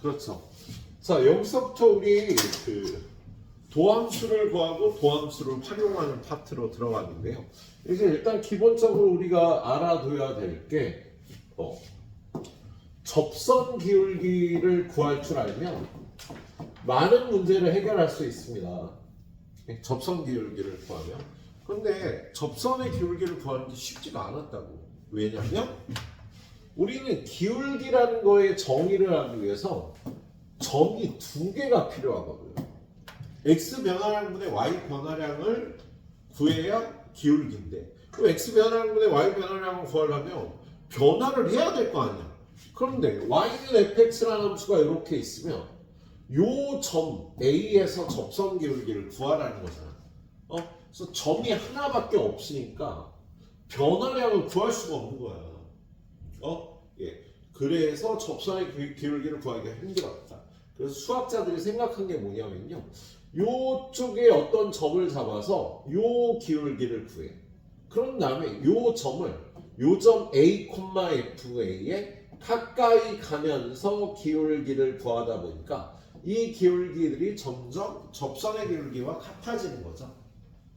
그렇죠. 자, 여기서부터 우리 도함수를 구하고 도함수를 활용하는 파트로 들어가는데요. 이제 일단 기본적으로 우리가 알아둬야 될 게 접선 기울기를 구할 줄 알면 많은 문제를 해결할 수 있습니다. 접선 기울기를 구하면. 근데 접선의 기울기를 구하는 게 쉽지가 않았다고. 왜냐면 우리는 기울기라는 거의 정의를 하기 위해서 점이 두 개가 필요하거든요. x 변화량분의 y 변화량을 구해야 기울기인데, 그 x 변화량분의 y 변화량을 구하려면 변화를 해야 될 거 아니야. 그런데 y는 fx라는 함수가 이렇게 있으면 요 점 A에서 접선 기울기를 구하라는 거잖아. 그래서 점이 하나밖에 없으니까 변화량을 구할 수가 없는 거야. 예. 그래서 접선의 기울기를 구하기가 힘들었다. 그래서 수학자들이 생각한 게 뭐냐면요. 요쪽에 어떤 점을 잡아서 요 기울기를 구해. 그런 다음에 요 점을 요점 A, FA에 가까이 가면서 기울기를 구하다 보니까 이 기울기들이 점점 접선의 기울기와 같아지는 거죠.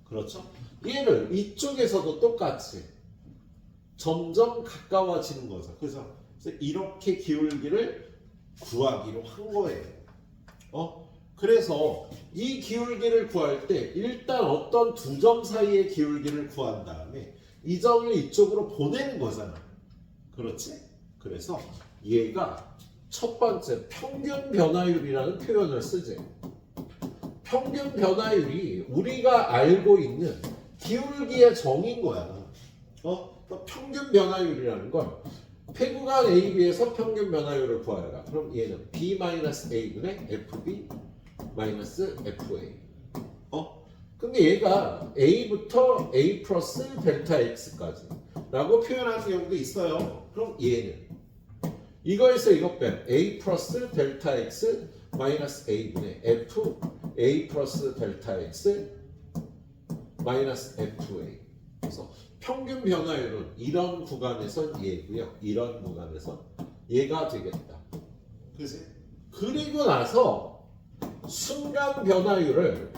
그렇죠? 얘를 이쪽에서도 똑같이 점점 가까워지는 거죠. 그래서 이렇게 기울기를 구하기로 한 거예요. 그래서 이 기울기를 구할 때 일단 어떤 두 점 사이의 기울기를 구한 다음에 이 점을 이쪽으로 보내는 거잖아. 그렇지? 그래서 얘가 첫 번째 평균 변화율이라는 표현을 쓰지. 평균 변화율이 우리가 알고 있는 기울기의 정의인 거야. 평균 변화율이라는 건 패구간 AB에서 평균 변화율을 구하라. 그럼 얘는 B-A분의 FB-FA. 근데 얘가 A부터 A 플러스 델타 X까지 라고 표현하는 경우도 있어요. 그럼 얘는 이거에서 이것 빼면 A 플러스 델타 X 마이너스 A분의 F A 플러스 델타 X 마이너스 FA. 그래서 평균 변화율은 이런 구간에선 얘고요. 이런 구간에선 얘가 되겠다. 그치? 그리고 나서 순간 변화율을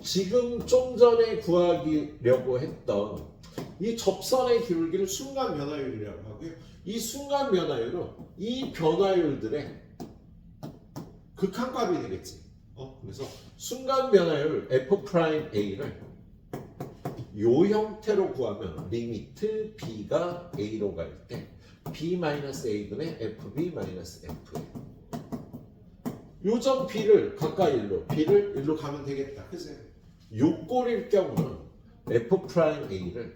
지금 좀 전에 구하려고 했던 이 접선의 기울기를 순간 변화율이라고 하고요. 이 순간 변화율은 이 변화율들의 극한값이 되겠지. 그래서 순간 변화율 F'A를 요 형태로 구하면 리미트 B가 A로 갈 때 B-A분의 FB-FA. 요점 B를 가까이 B를 가면 되겠다. 그래서 요 꼴일 경우는 F'A를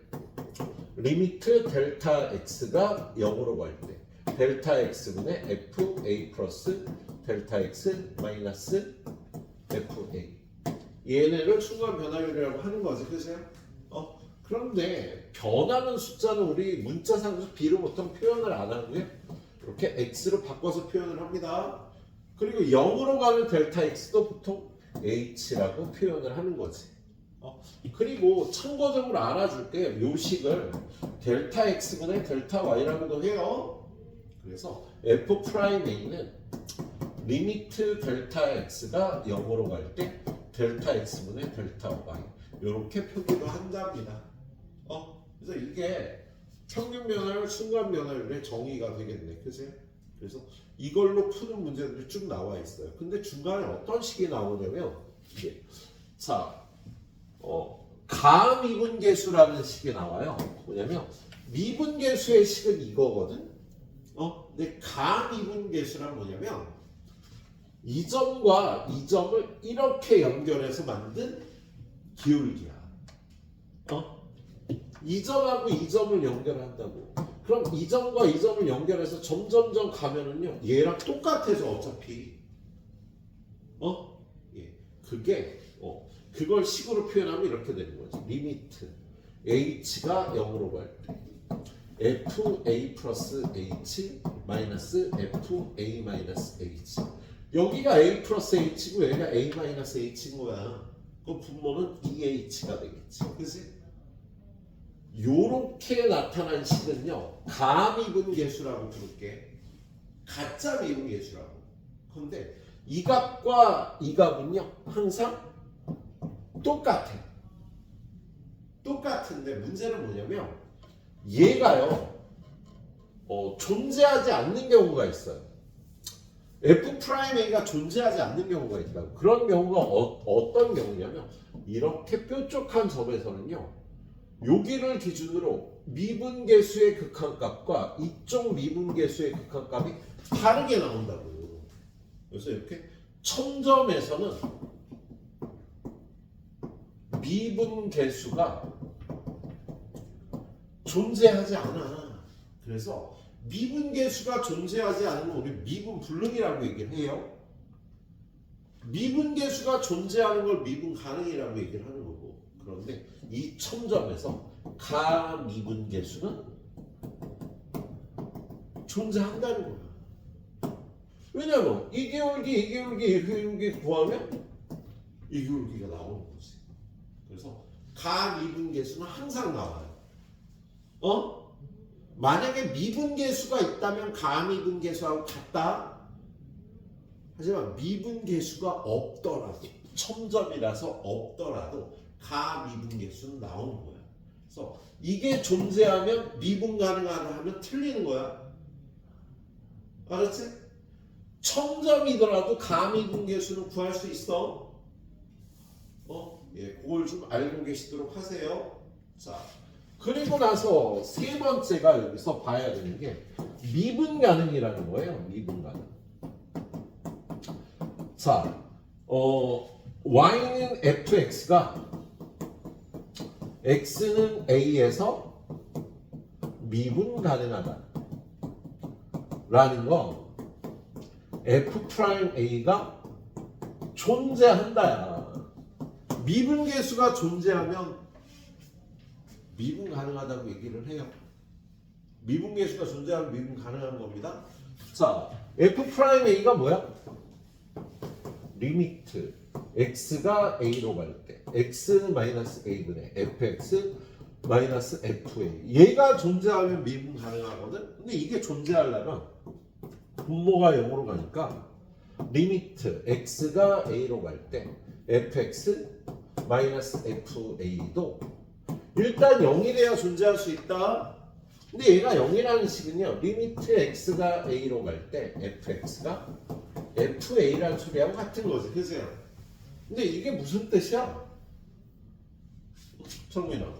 리미트 델타 X가 0으로 갈 때 델타 X분의 FA 플러스 델타 X 마이너스 FA. 얘네를 순간 변화율이라고 하는 거지. 그죠? 그런데 변하는 숫자는 우리 문자상에서 B로 보통 표현을 안 하고요. 이렇게 X로 바꿔서 표현을 합니다. 그리고 0으로 가는 델타 X도 보통 H라고 표현을 하는 거지. 그리고 참고적으로 알아줄게. 요 식을 델타 X분의 델타 Y라고도 해요. 그래서 F'A는 리미트 델타 X가 0으로 갈 때 델타 X분의 델타 Y 이렇게 표기도 한답니다. 그래서 이게 평균 변화율, 순간 변화율의 정의가 되겠네. 그죠? 그래서 이걸로 푸는 문제들이 쭉 나와 있어요. 근데 중간에 어떤 식이 나오냐면 이게 가미분계수라는 식이 나와요. 뭐냐면 미분계수의 식은 이거거든. 근데 가미분계수란 뭐냐면 이 점과 이 점을 이렇게 연결해서 만든 기울기야. 이 점하고 이 점을 연결한다고. 그럼 이 점과 이 점을 연결해서 점점점 가면은요 얘랑 똑같아져 어차피. 예. 그게 그걸 식으로 표현하면 이렇게 되는 거지. 리미트 h가 0으로 갈 때 fa 플러스 h 마이너스 fa 마이너스 h. 여기가 a 플러스 h고 여기가 a 마이너스 h인 거야. 그럼 분모는 2h가 되겠지. 그치? 요렇게 나타난 식은요 가미분계수라고 부를게. 가짜 미분계수라고. 그런데 이 값과 이 값은요 항상 똑같은데 문제는 뭐냐면 얘가요 존재하지 않는 경우가 있어요. F'A가 존재하지 않는 경우가 있다고. 그런 경우가 어떤 경우냐면 이렇게 뾰족한 점에서는요 여기를 기준으로 미분계수의 극한값과 이쪽 미분계수의 극한값이 다르게 나온다고요. 그래서 이렇게 첨점에서는 미분계수가 존재하지 않아. 그래서 미분계수가 존재하지 않으면 우리 미분불능이라고 얘기를 해요. 미분계수가 존재하는 걸 미분가능이라고 얘기를 하는 거고. 그런데 이 첨점에서 가미분계수는 존재한다는 거야. 왜냐면 이 기울기 구하면 이 기울기가 나오는 거지. 그래서 가미분계수는 항상 나와요. 만약에 미분계수가 있다면 가미분계수하고 같다. 하지만 미분계수가 없더라도 첨점이라서 없더라도 가미분계수는 나오는 거야. 그래서 이게 존재하면 미분 가능하다 하면 틀리는 거야. 알았지? 첨점이더라도 가미분계수는 구할 수 있어. 그걸 좀 알고 계시도록 하세요. 자, 그리고 나서 세 번째가 여기서 봐야 되는 게 미분 가능이라는 거예요. 미분 가능. 자, y는 fx가 x는 a에서 미분 가능하다 라는 거 f'a가 존재한다야. 미분계수가 존재하면 미분 가능하다고 얘기를 해요. 미분계수가 존재하면 미분 가능한 겁니다. 자, f'a가 뭐야? 리미트 x가 a로 갈 때 x-a분의 fx-fa 얘가 존재하면 미분 가능하거든. 근데 이게 존재하려면 분모가 0으로 가니까 리미트 x가 a로 갈 때 fx-fa도 일단 0이 돼야 존재할 수 있다. 근데 얘가 0이라는 식은요 리미트 x가 a로 갈 때 fx가 fa라는 소리하고 같은 거지. 그죠? 근데 이게 무슨 뜻이야? 성민아,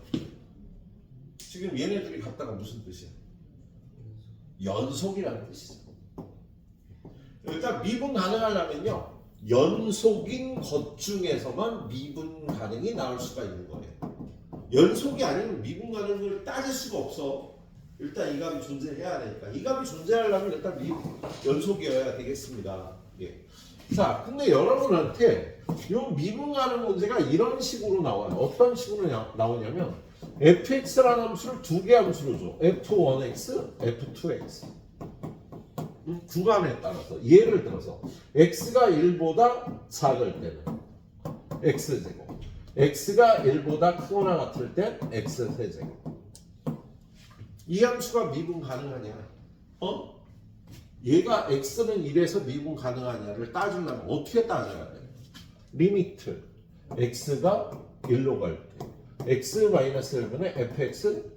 지금 얘네들이 같다가 무슨 뜻이야? 연속이라는 뜻이죠. 일단 미분 가능하려면요 연속인 것 중에서만 미분 가능이 나올 수가 있는 거예요. 연속이 아니면 미분 가능을 따질 수가 없어. 일단 이 값이 존재해야 되니까. 이 값이 존재하려면 일단 연속이어야 되겠습니다. 예. 자, 근데 여러분한테 이 미분 가능 문제가 이런 식으로 나와요. 어떤 식으로 나오냐면 fx라는 함수를 두 개 함수로 줘. f1x, f2x. 구간에 따라서 예를 들어서 x가 1보다 작을 때는 x제곱, x가 1보다 크거나 같을 땐 x세제곱. 이 함수가 미분 가능하냐? 얘가 x는 1에서 미분 가능하냐를 따지려면 어떻게 따져야 돼? 리미트 x가 1로 갈 때 x-1분의 fx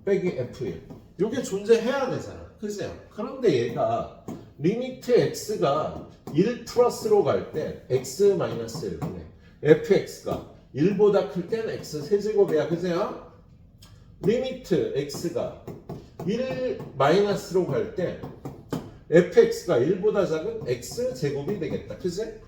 빼기 f1 이게 존재해야 되잖아. 그죠? 그런데 얘가 리미트 x가 1 플러스로 갈 때 x-1분의 fx가 1보다 클 땐 x 세제곱이야. 그죠? 리미트 x가 1 마이너스로 갈 때 fx가 1보다 작은 x 제곱이 되겠다. 그지?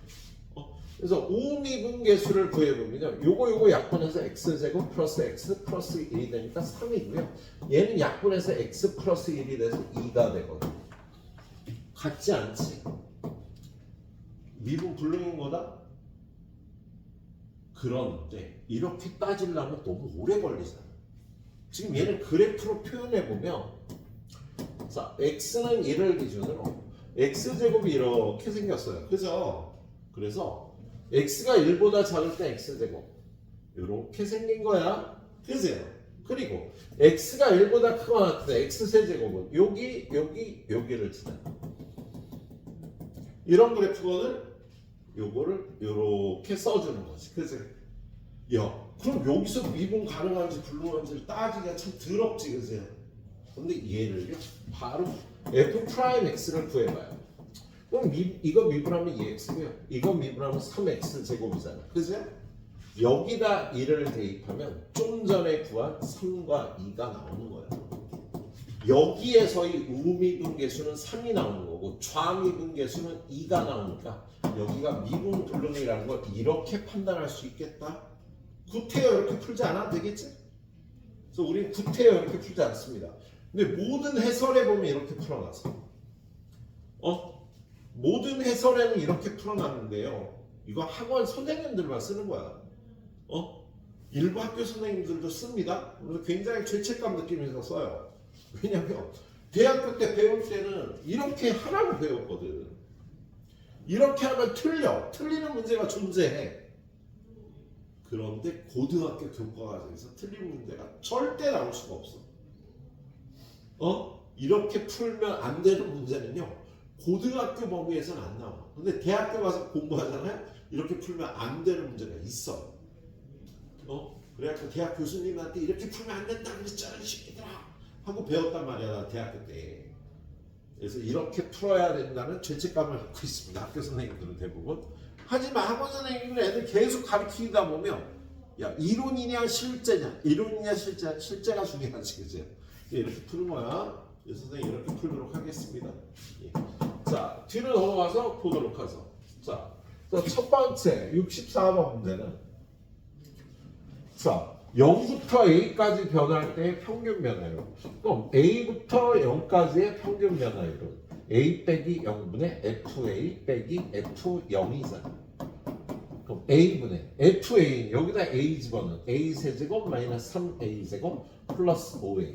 그래서 우미분계수를 구해보면요. 요거 약분해서 x제곱 플러스 x 플러스 1이 되니까 3이고요. 얘는 약분해서 x 플러스 1이 돼서 2가 되거든. 같지 않지? 미분 불능인 거다? 그런데 이렇게 따지려면 너무 오래 걸리잖아. 지금 얘는 그래프로 표현해보면 자, x는 1을 기준으로 x제곱이 이렇게 생겼어요. 그죠? 그래서 x가 1보다 작을 때 x제곱 이렇게 생긴 거야. 그죠? 그리고 x가 1보다 크거나 같을 때 x세제곱은 여기를 치자. 이런 그래프거는 요거를 요렇게 써주는 거지. 그치? 야, 그럼 여기서 미분 가능한지 불가능한지를 따지기가 참 더럽지, 그치? 근데 얘를요, 바로 f 프라임 x를 구해봐요. 그럼 이거 미분하면 2x고요. 이거 미분하면 3x 제곱이잖아. 그치? 여기다 1을 대입하면 좀 전에 구한 3과 2가 나오는 거예요. 여기에서의 우미분계수는 3이 나오는 거고 좌미분계수는 2가 나오니까 여기가 미분불능이라는 걸 이렇게 판단할 수 있겠다. 구태여 이렇게 풀지 않아도 되겠지? 그래서 우리는 구태여 이렇게 풀지 않습니다. 근데 모든 해설에 보면 이렇게 풀어놨어. 모든 해설에는 이렇게 풀어놨는데요. 이거 학원 선생님들만 쓰는 거야. 일부 학교 선생님들도 씁니다. 그래서 굉장히 죄책감 느끼면서 써요. 왜냐면 대학교 때 배울 때는 이렇게 하라고 배웠거든. 이렇게 하면 틀려. 틀리는 문제가 존재해. 그런데 고등학교 교과과정에서 틀린 문제가 절대 나올 수가 없어. 이렇게 풀면 안 되는 문제는요. 고등학교 범위에서는 안 나와. 근데 대학교 가서 공부하잖아요. 이렇게 풀면 안 되는 문제가 있어. 그래갖고 대학 교수님한테 이렇게 풀면 안 된다 그랬잖아 이 새끼들아 하고 배웠단 말이야 대학교 때. 그래서 이렇게 풀어야 된다는 죄책감을 갖고 있습니다. 학교 선생님들은 대부분. 하지만 학원 선생님들은 애들 계속 가르치다 보면 야 이론이냐 실제냐 이론이냐 실제가 중요하지 그죠? 이렇게 푸는 거야. 그래서 선생님 이렇게 풀도록 하겠습니다. 예. 자 뒤로 넘어가서 보도록 하죠. 자 첫 번째 64번 문제는 자 0부터 A까지 변할 때의 평균 변화율. 그럼 A부터 0까지의 평균 변화율은 A 빼기 0분의 FA 빼기 F0이잖아. 그럼 A분의 FA 여기다 A 집어넣은 A 세제곱 마이너스 3A 제곱 플러스 5A.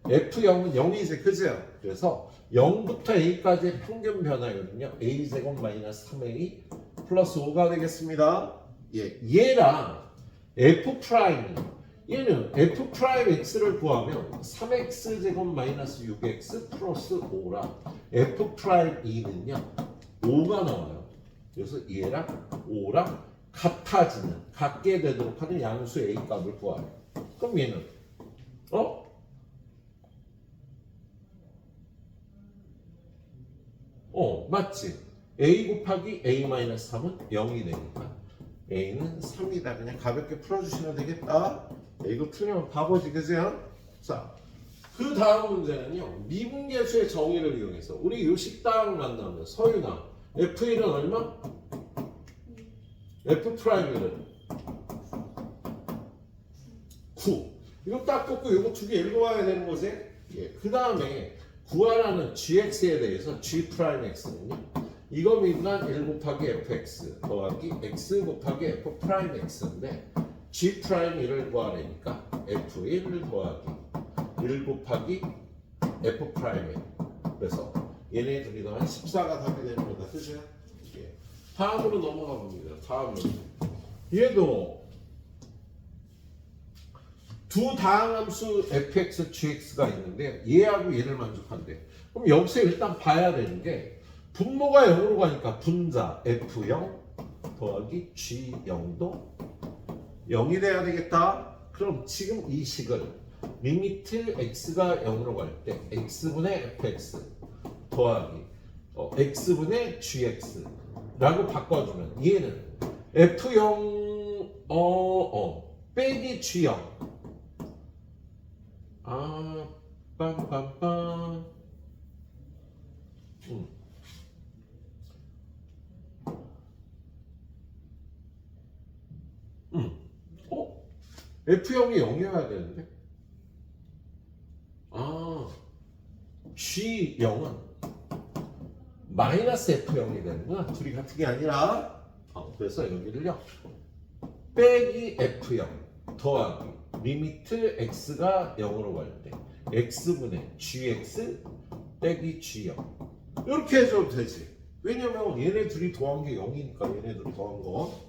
F0은 0이지 그죠? 그래서 0부터 A까지의 평균 변화율은요 A 제곱 마이너스 3A 플러스 5가 되겠습니다. 예, 얘랑 F 프라임 얘는 F 프라임 X를 구하면 3X 제곱 마이너스 6X 플러스 5라 F 프라임 2는요 5가 나와요. 그래서 얘랑 5랑 같아지는 같게 되도록 하는 양수 A 값을 구하요. 그럼 얘는 맞지? A 곱하기 A-3은 0이 되니까 A는 3이다. 그냥 가볍게 풀어주시면 되겠다. 이거 풀면 바보지 그죠? 자, 그 다음 문제는요 미분계수의 정의를 이용해서 우리 요식당 만나면 서유나 F1은 얼마? F'1은 9. 이거 딱 꽂고 이거 두 개 읽어봐야 되는 거지? 예. 그 다음에 구하라는 gx에 대해서 g'x는요 이거 미분한 1 곱하기 fx 더하기 x 곱하기 f'x인데 g'1을 구하려니까 f1을 더하기 1 곱하기 f'l 그래서 얘네 둘이 더한 14가 답이 되는 거다. 그죠? 예. 다음으로 넘어가 봅니다. 다음으로 얘도 두 다항함수 fx, gx가 있는데 얘하고 얘를 만족한대. 그럼 여기서 일단 봐야 되는 게 분모가 0으로 가니까 분자 f0 더하기 g0도 0이 돼야 되겠다. 그럼 지금 이 식을 리미트 x가 0으로 갈 때 x분의 fx 더하기 x분의 gx라고 바꿔주면 얘는 f0 빼기 g0 빰빰빰 F0이 0이어야 되는데 G0은 마이너스 F0이 되는구나. 둘이 같은 게 아니라 그래서 여기를요 빼기 F0 더하기 리미트 X가 0으로 갈 때 X분의 GX 빼기 G0 이렇게 해줘도 되지. 왜냐면 얘네 둘이 더한 게 0이니까 얘네 둘이 더한 거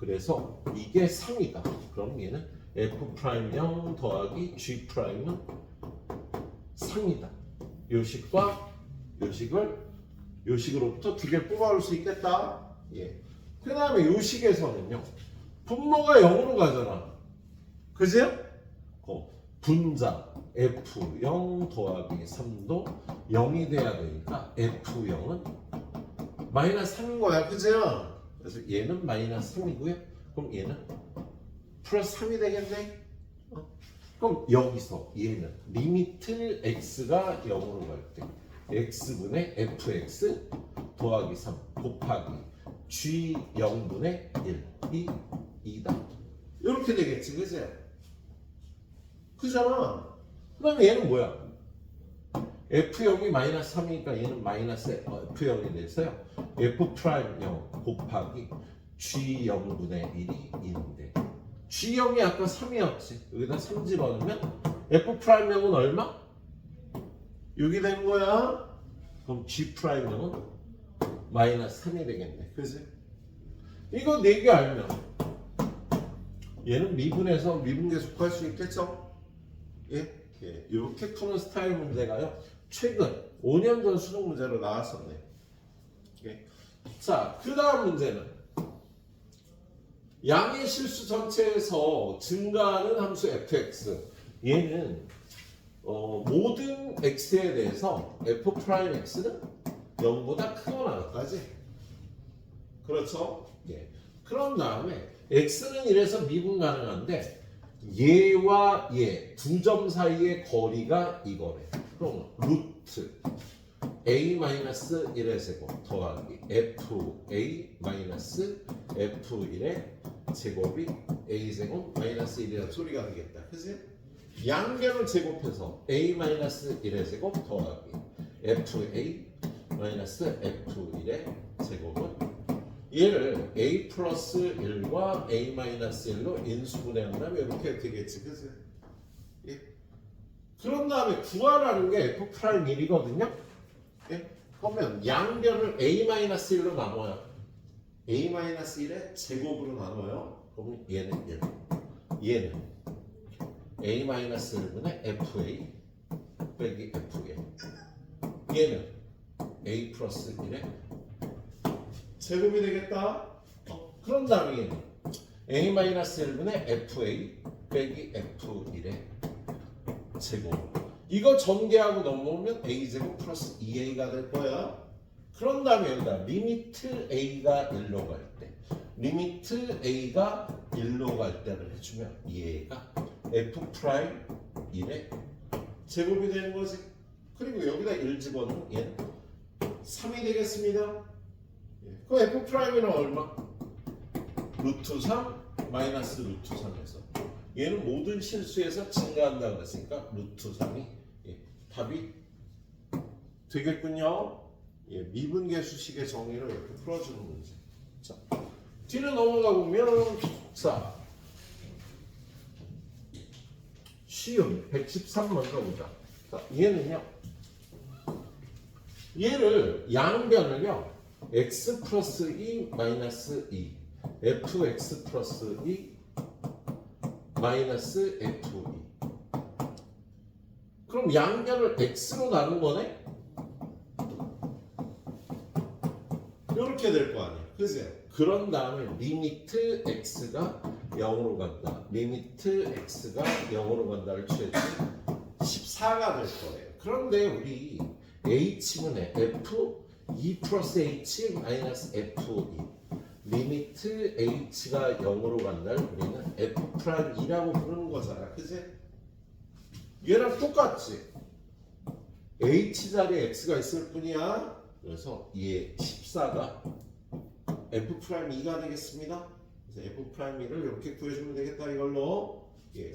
그래서 이게 3이다. 그럼 얘는 F'0 더하기 G'은 3이다. 요식과 요식을 요 식으로부터 두 개 뽑아올 수 있겠다. 예. 그 다음에 요 식에서는요. 분모가 0으로 가잖아. 그죠? 분자 F0 더하기 3도 0이 돼야 되니까 F0은 마이너스 3인 거야. 그죠? 그래서 얘는 마이너스 3이고요. 그럼 얘는 플러스 3이 되겠네. 그럼 여기서 얘는 리미트 x가 0으로 갈 때 x분의 fx 더하기 3 곱하기 g 0분의 1이 2다. 이렇게 되겠지. 그죠? 그잖아. 그 다음에 얘는 뭐야? F0이 마이너스 3이니까 얘는 마이너스 F0이 돼서요. F'0 곱하기 G0분의 1이 2인데 G0이 아까 3이었지. 여기다 3 집어넣으면 F'0은 얼마? 6이 되는 거야. 그럼 G'0은 마이너스 3이 되겠네. 그지? 이거 4개 알면 얘는 미분에서 미분계수 구할 수 있겠죠? 예? 예. 이렇게 푸는 스타일 문제가요. 최근 5년 전 수능 문제로 나왔었네. 예. 자, 그 다음 문제는 양의 실수 전체에서 증가하는 함수 fx. 얘는 모든 x에 대해서 f'x는 0보다 크거나 같다지. 그렇죠? 예. 그런 다음에 x는 이래서 미분 가능한데 얘와 얘 두 점 사이의 거리가 이거래. 그럼 루트 a-1의 제곱 더하기 fa-f1의 제곱이 a제곱 마이너스 1이라는 소리가 되겠다. 그치? 양변을 제곱해서 a-1의 제곱 더하기 fa-f1의 제곱은 얘를 a 플러스 1과 a 마이너스 1로 인수분해한다면 이렇게 되겠지. 그치? 예. 그런 다음에 구하라는 게 f'1이거든요. 예? 그러면 양변을 a-1로 나눠요. a-1의 제곱으로 나눠요. 그러면 얘는 1. 얘는 a-1분의 fa 빼기 f1. 얘는 a 플러스 1의 제곱이 되겠다. 그런 다음에 얘는 a-1분의 fa 빼기 f1의 제곱. 이거 전개하고 넘어오면 a제곱 플러스 2a가 될 거야. 그런 다음에 여기다 리미트 a가 1로 갈 때 리미트 a가 1로 갈 때를 해주면 얘가 f'1의 제곱이 되는 거지. 그리고 여기다 1 집어넣으면 얘는 3이 되겠습니다. 그럼 f'는 얼마? 루트 3 마이너스 루트 3에서 얘는 모든 실수에서 증가한다고 했으니까 루트 3이 답이 되겠군요. 미분계수식의 정의를 이렇게 풀어주는 문제. 자, 뒤로 넘어가 보면 자, 쉬운 113 먼저 보자. 자, 얘는요. 얘를 양변을요. x 플러스 2 마이너스 2 fx 플러스 2 마이너스 f2. 그럼 양변을 x로 나눈 거네? 이렇게 될 거 아니야. 그죠? 그런 다음에 리미트 x가 0으로 간다. 리미트 x가 0으로 간다를 취했지 14가 될 거예요. 그런데 우리 h분의 f 2 플러스 h 마이너스 f2 리미트 h가 0으로 간다를 우리는 f'2라고 부르는 거잖아. 그지? 얘랑 똑같지? h 자리에 x가 있을 뿐이야. 그래서 얘 14가 f'2가 되겠습니다. 그래서 f'2를 이렇게 구해주면 되겠다 이걸로. 예.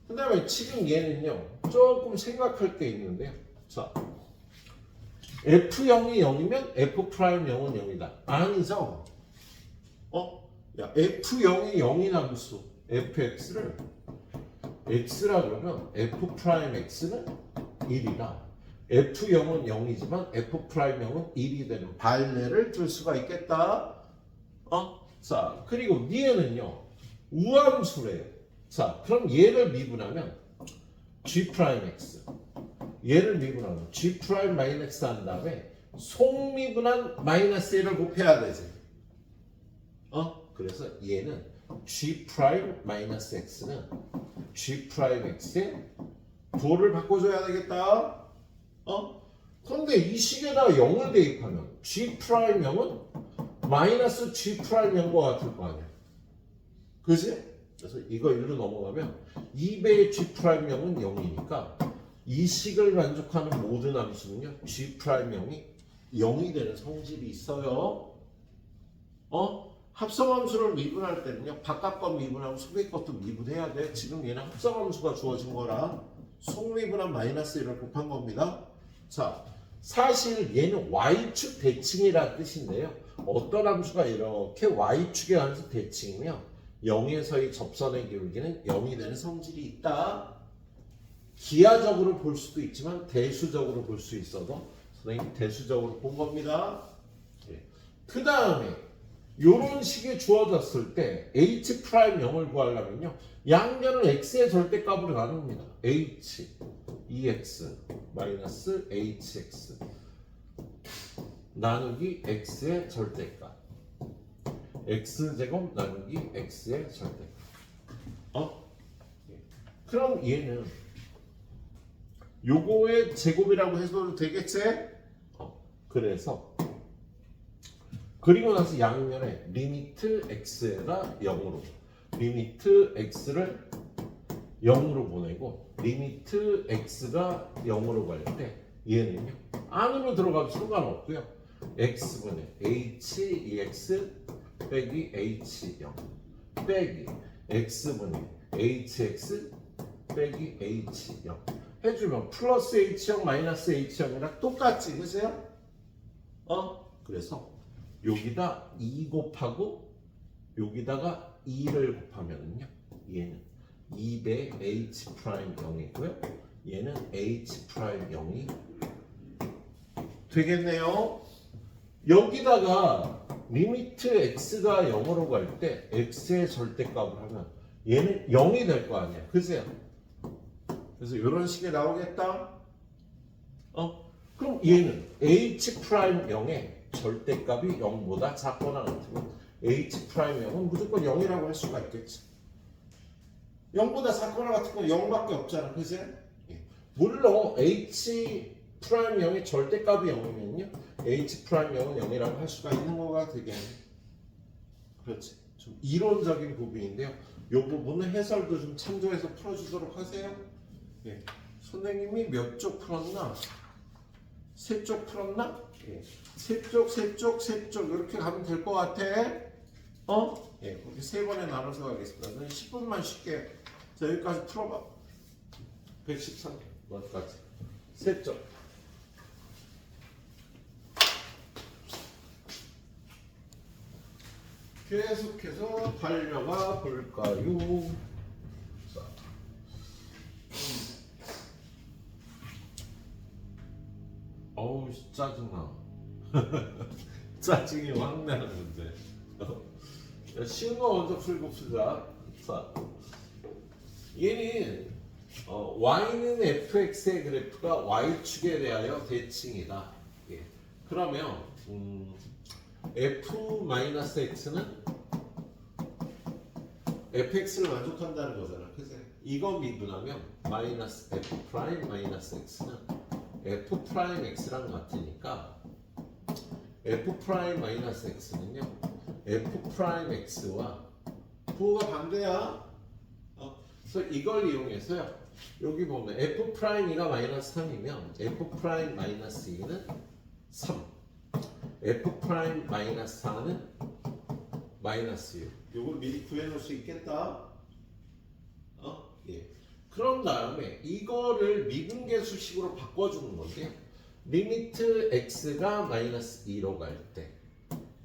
그 다음에 지금 얘는요 조금 생각할 게 있는데요. 자, f0이 0이면 f'0은 0이다. 아니죠? 야, f0이 0인 함수 fx를 x라 그러면 f'x는 1이라 f0은 0이지만 f'0은 1이 되는 발레를 들 수가 있겠다. 자, 그리고 얘는요 우함수래요. 자, 그럼 얘를 미분하면 g'x 얘를 미분하면 g'-x 한 다음에 속미분한 마이너스 1을 곱해야 되지. 그래서 얘는 G 프라임 마이너스 X는 G 프라임 X에 도를 바꿔줘야 되겠다. 근데 이 식에다 0을 대입하면 G 프라임 0은 마이너스 G 프라임 0과 같을 거 아니야. 그지? 그래서 이거 1로 넘어가면 2배의 G 프라임 0은 0이니까 이 식을 만족하는 모든 함수는요 G 프라임 0이 0이 되는 성질이 있어요. 합성함수를 미분할 때는요 바깥 것 미분하고 속의 것도 미분해야 돼. 지금 얘는 합성함수가 주어진 거라 속미분한 마이너스 1을 곱한 겁니다. 자, 사실 얘는 y축 대칭이라는 뜻인데요. 어떤 함수가 이렇게 y축의 함수 대칭이면 0에서의 접선의 기울기는 0이 되는 성질이 있다. 기하적으로 볼 수도 있지만 대수적으로 볼 수 있어도 선생님이 대수적으로 본 겁니다. 그 다음에 이런 식이 주어졌을 때 h 프라임 0을 구하려면요 양변을 x의 절대값으로 나눕니다. h ex 마이너스 hx 나누기 x의 절대값 x제곱 나누기 x의 절대값. 그럼 얘는 요거의 제곱이라고 해도 되겠지? 그래서 그리고 나서 양면에 리미트 x가 0으로 리미트 x를 0으로 보내고 리미트 x가 0으로 갈 때 얘는요 안으로 들어가도 상관없고요 x분의 h ex 빼기 h0 빼기 x분의 hx 빼기 h0 해주면 플러스 h0 마이너스 h0이랑 똑같지 그죠? 그래서 여기다 2 곱하고 여기다가 2를 곱하면은요 얘는 2배 h 프라임 0이고요 얘는 h 프라임 0이 되겠네요. 여기다가 리미트 x가 0으로 갈 때 x의 절대값을 하면 얘는 0이 될 거 아니야 그죠? 그래서 이런 식이 나오겠다. 그럼 얘는 h 프라임 0의 절대값이 0보다 작거나 같으면 h 프라임 0은 무조건 0이라고 할 수가 있겠지. 0보다 작거나 같은 건 0밖에 없잖아. 그지? 물론 h 프라임 0의 절대값이 0이면요. h 프라임 0은 0이라고 할 수가 있는 거가 되게 그렇지. 좀 이론적인 부분인데요. 이 부분은 해설도 좀 참조해서 풀어주도록 하세요. 선생님이 몇 쪽 풀었나? 3쪽 풀었나? 세 쪽 이렇게 가면 될 것 같아. 그렇게 3번에 나눠서 가겠습니다. 10분만 쉽게. 자, 여기까지 풀어봐. 113번까지. 3쪽. 계속해서 달려가 볼까요? 자. 어우, 짜증나. 짜증이 확 나는 문제. 쉬운 거 먼저 풀고 쓰자. 자, 얘는 y는 fx의 그래프가 y축에 대하여 대칭이다. 그러면 f-x는 fx를 만족한다는 거잖아. 그치? 이거 미분하면 마이너스 f 프라임 마이너스 x는 f 프라임 x랑 같으니까 f 프라임 마이너스 x는요 f 프라임 x와 부호가 반대야. 그래서 이걸 이용해서요 여기 보면 f 프라임 2가 마이너스 3이면 f 프라임 마이너스 2는 3 f 프라임 마이너스 4는 마이너스 6 이걸 미리 구해놓을 수 있겠다. 그런 다음에 이거를 미분계수식으로 바꿔주는 건데요. 리미트 x가 마이너스 2로 갈 때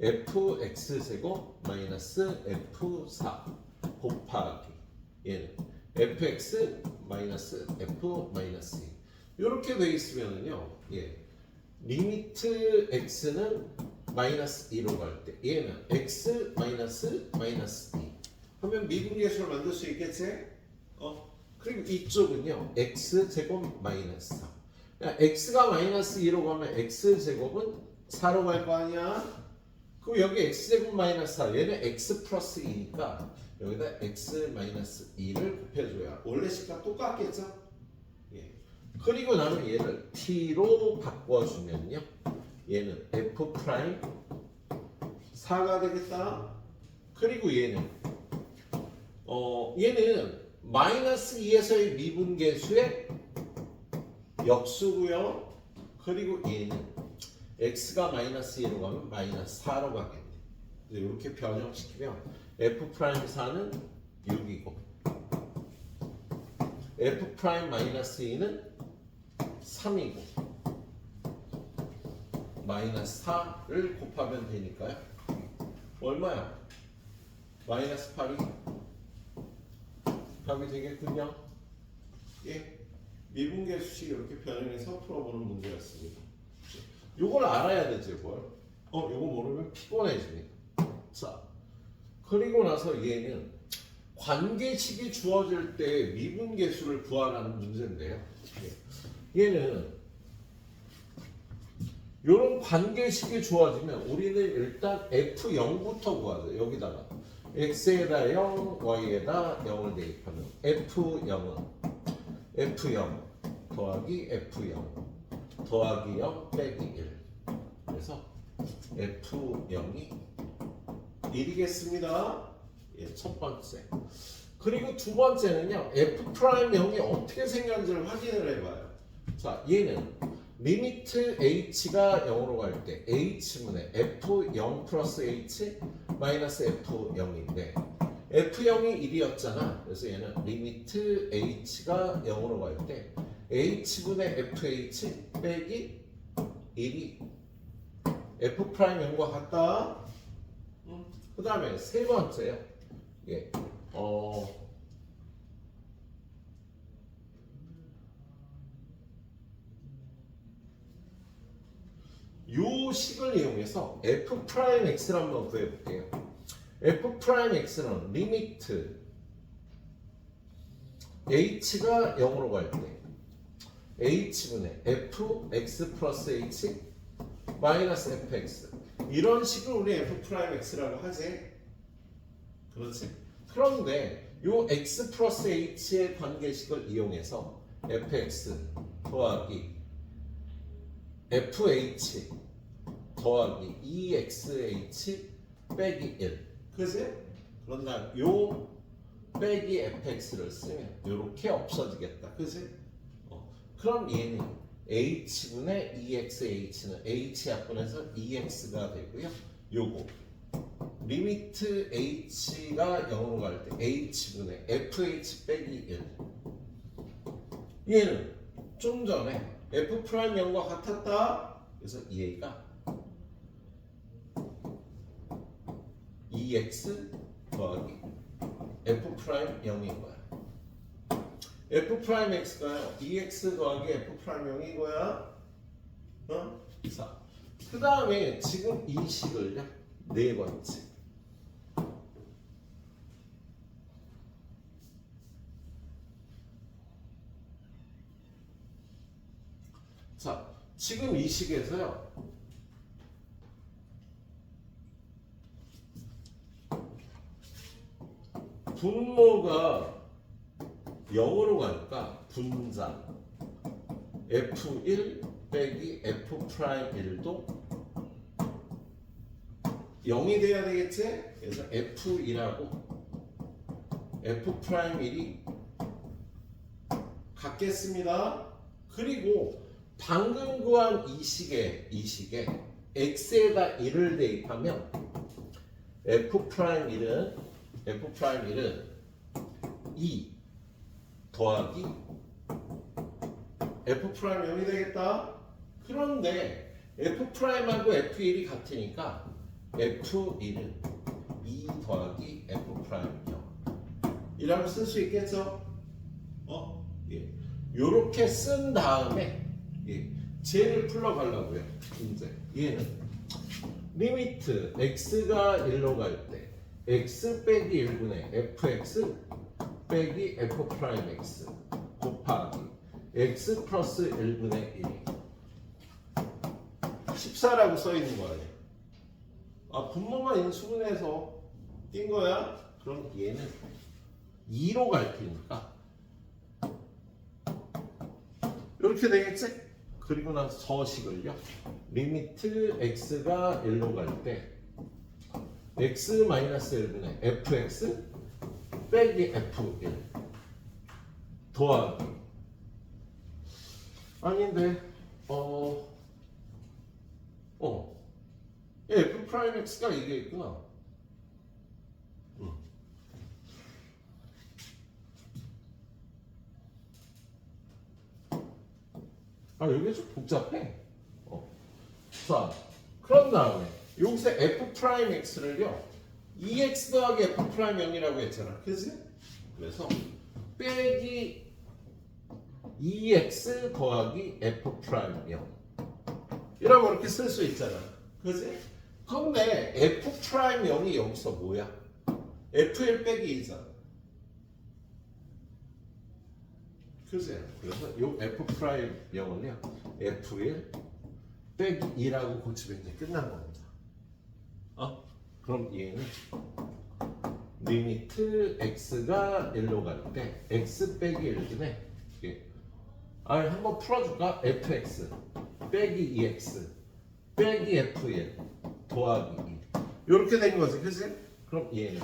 fx제곱 마이너스 f4 곱하기 얘는 fx 마이너스 f 마이너스 2 이렇게 돼 있으면은요 리미트 x는 마이너스 2로 갈 때 얘는 x 마이너스 마이너스 2 하면 미분계수를 만들 수 있겠지? 그리고 이쪽은요 x 제곱 마이너스 4 야, x가 마이너스 2로 가면 x제곱은 4로 갈 거 아니야? 그럼 여기 x제곱 마이너스 4 얘는 x 플러스 2니까 여기다 x 마이너스 2를 곱해줘야 원래 식과 똑같겠죠? 예. 그리고 나면 얘를 t로 바꿔주면요 얘는 f 프라임 4가 되겠다. 그리고 얘는 얘는 마이너스 2에서의 미분계수의 역수고요. 그리고 얘는 x가 마이너스 2로 가면 마이너스 4로 가겠네. 이렇게 변형시키면 f 프라임 4는 6이고 f 프라임 마이너스 2는 3이고 마이너스 4를 곱하면 되니까요. 얼마야? 마이너스 8이 답이 되겠군요. 예, 미분계수식 이렇게 변형해서 풀어보는 문제였습니다. 요걸 알아야 되지 뭘? 요거 모르면 피곤해집니다. 자, 그리고 나서 얘는 관계식이 주어질 때 미분계수를 구하라는 문제인데요. 얘는 이런 관계식이 주어지면 우리는 일단 F0부터 구하죠. 여기다가 x에다 0, y에다 0을 대입하면 F0은 F0 더하기 F0 더하기 0 빼기 1 그래서 F0이 1이겠습니다. 예, 첫 번째. 그리고 두 번째는요. F'0이 어떻게 생겼는지를 확인을 해봐요. 자, 얘는 리미트 h가 0으로 갈 때 h분의 f0 플러스 h 마이너스 f0인데 f0이 1이었잖아. 그래서 얘는 리미트 h가 0으로 갈 때 h분의 fh 빼기 1이 f'0과 같다. 그 다음에 세 번째요. 예, 요 식을 이용해서 f'x를 한번 구해볼게요. f'x는 리미트 h가 0으로 갈 때 h분의 fx 플러스 h 마이너스 fx 이런 식을 우리 f'x라고 하지. 그렇지? 그런데 요 x 플러스 h의 관계식을 이용해서 fx 더하기 fh 더하기 2xh 빼기 1 그지? 그런다 요 빼기 fx를 쓰면 요렇게 없어지겠다. 그지? 그럼 얘는 h분의 2xh는 h약분해서 2x가 되고요. 요거 리미트 h가 0으로 갈 때 h분의 fh 빼기 1 얘는 좀 전에 f'0과 같았다. 그래서 얘가 2x 더하기 f'0인 거야. f'x가요 2x 더하기 f'0인 거야. 자, 그 다음에 지금 이 식을요 네 번째 자, 지금 이 식에서요 분모가 0으로 가니까 분자 f1 빼기 f'1도 0이 돼야 되겠지? 그래서 f1하고 f'1이 같겠습니다. 그리고 방금 구한 이 식에 x에다 1을 대입하면 f'1은 2 더하기 f'0이 되겠다. 그런데 f'하고 f1이 같으니까 f1은 2 더하기 f'0 이라고 쓸 수 있겠죠? 예. 요렇게 쓴 다음에 쟤를 풀러가려고요. 이제 얘는 리미트 x가 1로 갈 때 x 빼기 1분의 fx 빼기 f'x 곱하기 x 플러스 1분의 1이 14라고 써 있는 거 아니야? 아, 분모만 인수분해해서 띈 거야? 그럼 얘는 2로 갈 테니까 이렇게 되겠지? 그리고 나서 저식을요. 리미트 x가 1로 갈 때 x 마이너스 1분의 fx 빼기 f1 더하기 아닌데 f 프라임 x가 이게 있구나. 아, 여기 좀 복잡해. 자, 그런 다음에 여기서 f 프라임 x를요 2x 더하기 f 프라임 0이라고 했잖아, 그치? 그래서 빼기 2x 더하기 f 프라임 0 이라고 이렇게 쓸 수 있잖아, 그치? 근데 f 프라임 0이 여기서 뭐야? f1 빼기 2잖아, 그치? 그래서 요 f 프라임 0은요 f1 빼기 2라고 고치면 이제 끝난 겁니다. 그럼 얘는 리미트 x가 1로 갈 때 x 빼기 1분의 한번 풀어줄까? fx 빼기 2x 빼기 f1 더하기 2 이렇게 된 거지, 그치? 그럼 얘는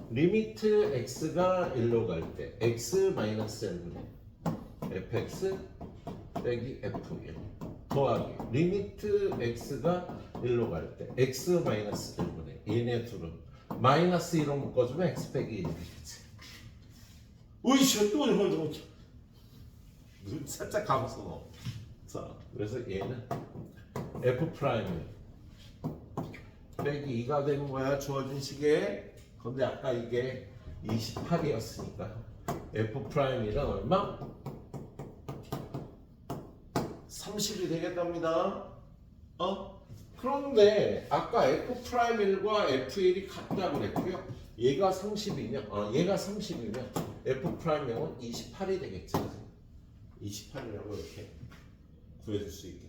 리미트 x가 1로 갈 때 x 마이너스 1분의 fx 빼기 f1 더하기 리미트 x가 1로 갈 때 x 마이너스 1분의 얘네 둘은 마이너스 1로 묶어주면 x 빼기 1이 되겠지. 으이씨, 또 이거 눈 살짝 감았어 너. 자, 그래서 얘는 f 프라임 빼기 2가 되는 거야, 주어진 식에. 근데 아까 이게 28이었으니까 f 프라임 1은 얼마? 30이 되겠답니다. 그런데 아까 f 프라임 1과 f1이 같다고 그랬고요. 얘가 30이면 얘가 30이면 f 프라임 0은 28이 되겠죠. 28이라고 이렇게 구해줄 수 있겠다.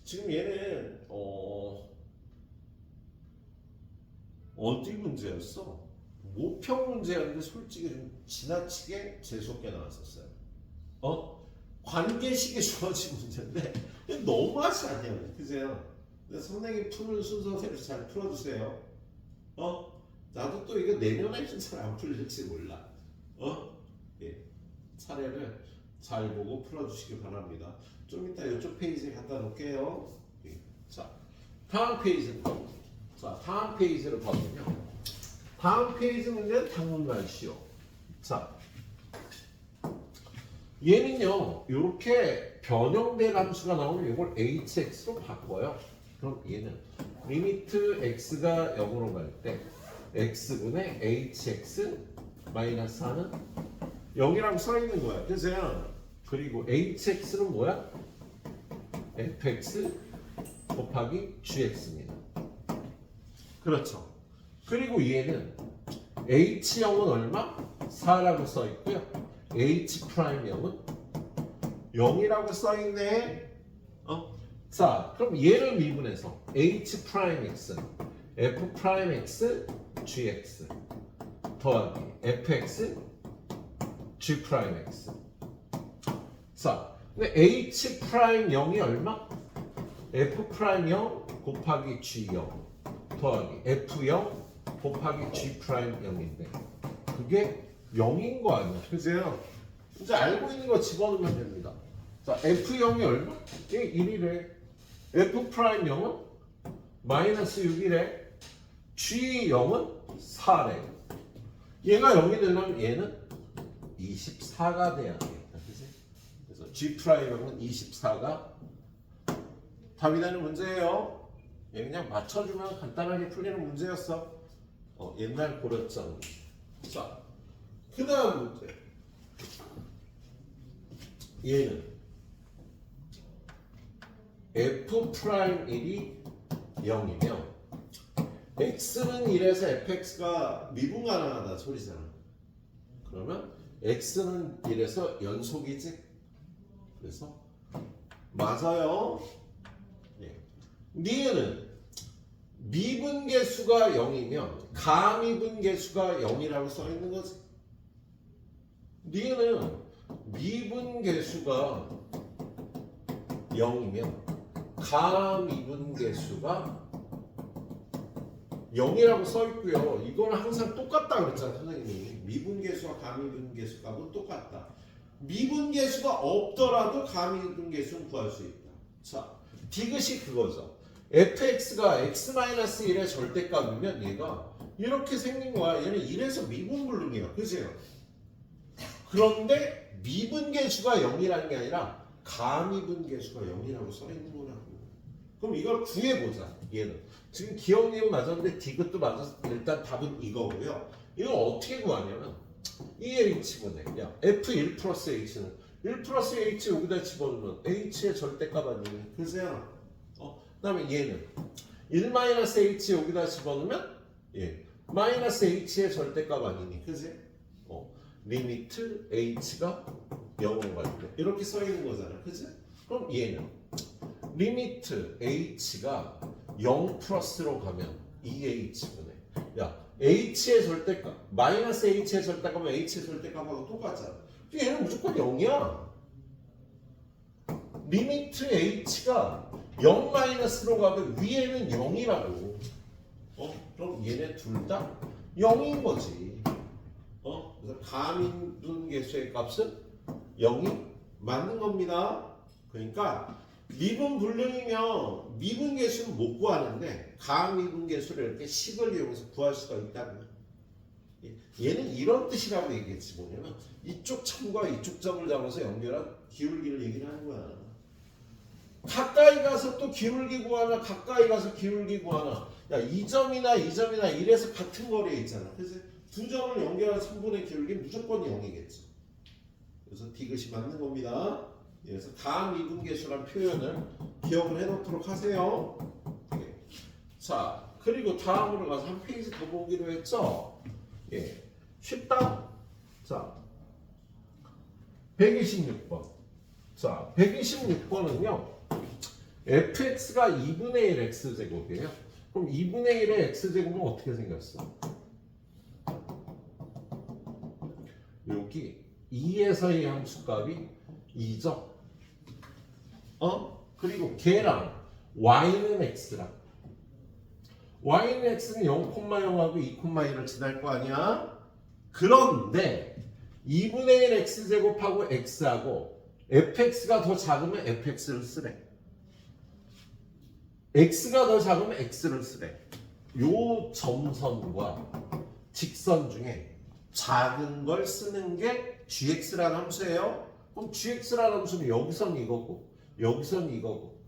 지금 얘는 어디 문제였어? 모평 문제였는데 솔직히 좀 지나치게 재수없게 나왔었어요. 관계식에 주어진 문제인데 너무하지 않냐, 그죠? 선생님 푸는 순서대로 잘 풀어주세요. 나도 또 이거 내년에는 잘 안 풀릴지 몰라. 예, 차례를 잘 보고 풀어주시기 바랍니다. 좀 이따 이쪽 페이지에 갖다 놓을게요. 예. 자, 다음 페이지는 다음 페이지를 보면요. 다음 페이지 문제는 당분간 쉬워. 자, 얘는요, 이렇게 변형된 함수가 나오면 이걸 hx로 바꿔요. 그럼 얘는 리미트 x가 0으로 갈 때 x분의 hx 마이너스 4는 0이라고 써있는 거야, 그죠? 그리고 hx는 뭐야? fx 곱하기 gx입니다. 그렇죠. 그리고 얘는 h0은 얼마? 4라고 써있고요. h 프라임 0은 0이라고 써있네. 자, 그럼 얘를 미분해서 h 프라임 x f 프라임 x gx 더하기 fx g 프라임 x. 자, 근데 h 프라임 0이 얼마? f 프라임 0 곱하기 g 0 더하기 f 0 곱하기 g 프라임 0인데 그게 0인 거 아니야, 그죠? 이제 알고 있는 거 집어넣으면 됩니다. 자, f0이 얼마? 이게 1이래. f 프라임 0은 마이너스 6이래. g0은 4래. 얘가 0이 되려면 얘는 24가 돼야 되겠다, 그지? 그래서 g 프라임 0은 24가 답이 되는 문제예요. 얘 그냥 맞춰주면 간단하게 풀리는 문제였어. 옛날 고려점. 자, 그 다음 문제. 얘는 f 프라임 1이 0이면 x는 1에서 fx가 미분 가능하다 소리잖아. 그러면 x는 1에서 연속이지? 그래서 맞아요. 예. 니은은 미분계수가 0이면 가미분계수가 0이라고 써 있는 거지. 니은은 미분계수가 0이면 가미분계수가 0이라고 써 있고요. 이거는 항상 똑같다 그랬잖아 선생님이. 미분계수와 가미분계수 값은 똑같다. 미분계수가 없더라도 가미분계수는 구할 수 있다. 자, 디귿이 그거죠. fx가 x-1의 절대값이면 얘가 이렇게 생긴 거야. 얘는 1에서 미분불능이야. 그죠? 그런데 미분계수가 0이라는 게 아니라 가미분계수가 0이라고 써 있는 거라고. 그럼 이걸 구해보자. 얘는 지금 기억님 맞았는데 디귿도 맞았어. 일단 답은 이거고요. 이걸 어떻게 구하냐면 EL 집어내. 야, F1 플러스 H는 1 플러스 H 여기다 집어넣으면 H의 절대값 아니니? 그죠? 그 다음에 얘는 1 마이너스 H 여기다 집어넣으면 예, 마이너스 H의 절대값 아니니? 그지? 리미트 H가 0으로 가는데 이렇게 써 있는 거잖아. 그지? 그럼 얘는 리미트 H가 0 플러스로 가면 2H분의 야 H의 절대값 마이너스 H의 절대값은 H의 절대값하고 똑같잖아. 얘는 무조건 0이야. 리미트 H가 0 마이너스로 가면 위에는 0이라고. 그럼 얘네 둘 다 0인 거지. 그래서 가미분계수의 값은 0이 맞는 겁니다. 그러니까 미분불능이면 미분계수는 못 구하는데 가미분계수를 이렇게 식을 이용해서 구할 수가 있다는 거예요. 얘는 이런 뜻이라고 얘기했지. 뭐냐면 이쪽 점과 이쪽 점을 잡아서 연결한 기울기를 얘기를 하는 거야. 가까이 가서 또 기울기 구하나 가까이 가서 기울기 구하나. 야, 이 점이나 이 점이나 이래서 같은 거리에 있잖아. 그래서 두 점을 연결한 선분의 기울기 무조건 0이겠죠. 그래서 디귿이 맞는 겁니다. 그래서 가미분계수란 표현을 기억을 해놓도록 하세요. 예. 자, 그리고 다음으로 가서 한 페이지 더 보기로 했죠. 예, 쉽다. 자, 126번. 자, 126번은요. fx가 2분의 1 x제곱이에요. 그럼 2분의 1의 x제곱은 어떻게 생겼어? 여기 2에서의 함수값이 2죠. 그리고 걔랑 y는 x랑 y는 x는 0,0하고 2,1을 지날 거 아니야? 그런데 2분의 1 x제곱하고 x하고 fx가 더 작으면 fx를 쓰래. x가 더 작으면 x를 쓰래. 요 점선과 직선 중에 작은 걸 쓰는 게 gx라는 함수예요. 그럼 gx라는 함수는 여기선 이거고 여기선 이거고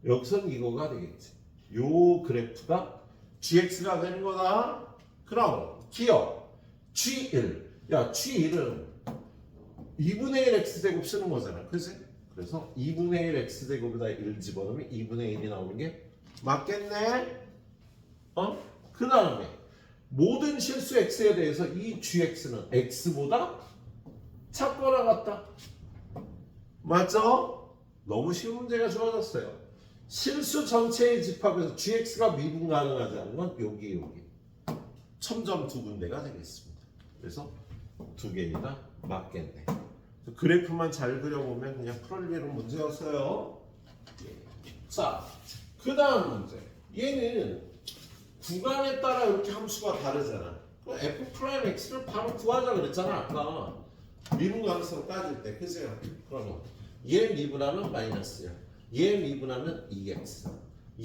여기선 이거가 되겠지. 요 그래프가 gx가 되는 거다. 그럼 기억 g1. 야, g1은 2분의 1 x제곱 쓰는 거잖아. 그치? 그래서 2분의 1 x제곱에다 1 집어넣으면 2분의 1이 나오는 게 맞겠네? 그 다음에 모든 실수 x에 대해서 이 gx는 x보다 작거나 같다. 맞죠? 너무 쉬운 문제가 주어졌어요. 실수 전체의 집합에서 gx가 미분 가능하지 않은 건 여기 첨점 두 군데가 되겠습니다. 그래서 두 개가 맞겠네. 그래프만 잘 그려보면 그냥 풀어지는 문제였어요. 자, 그 다음 문제. 얘는 구간에 따라 이렇게 함수가 다르잖아. f'x를 바로 구하자 그랬잖아. 아까 미분 가능성 따질 때. 그죠? 그러면 얘 미분하면 마이너스야. 얘 미분하면 2x.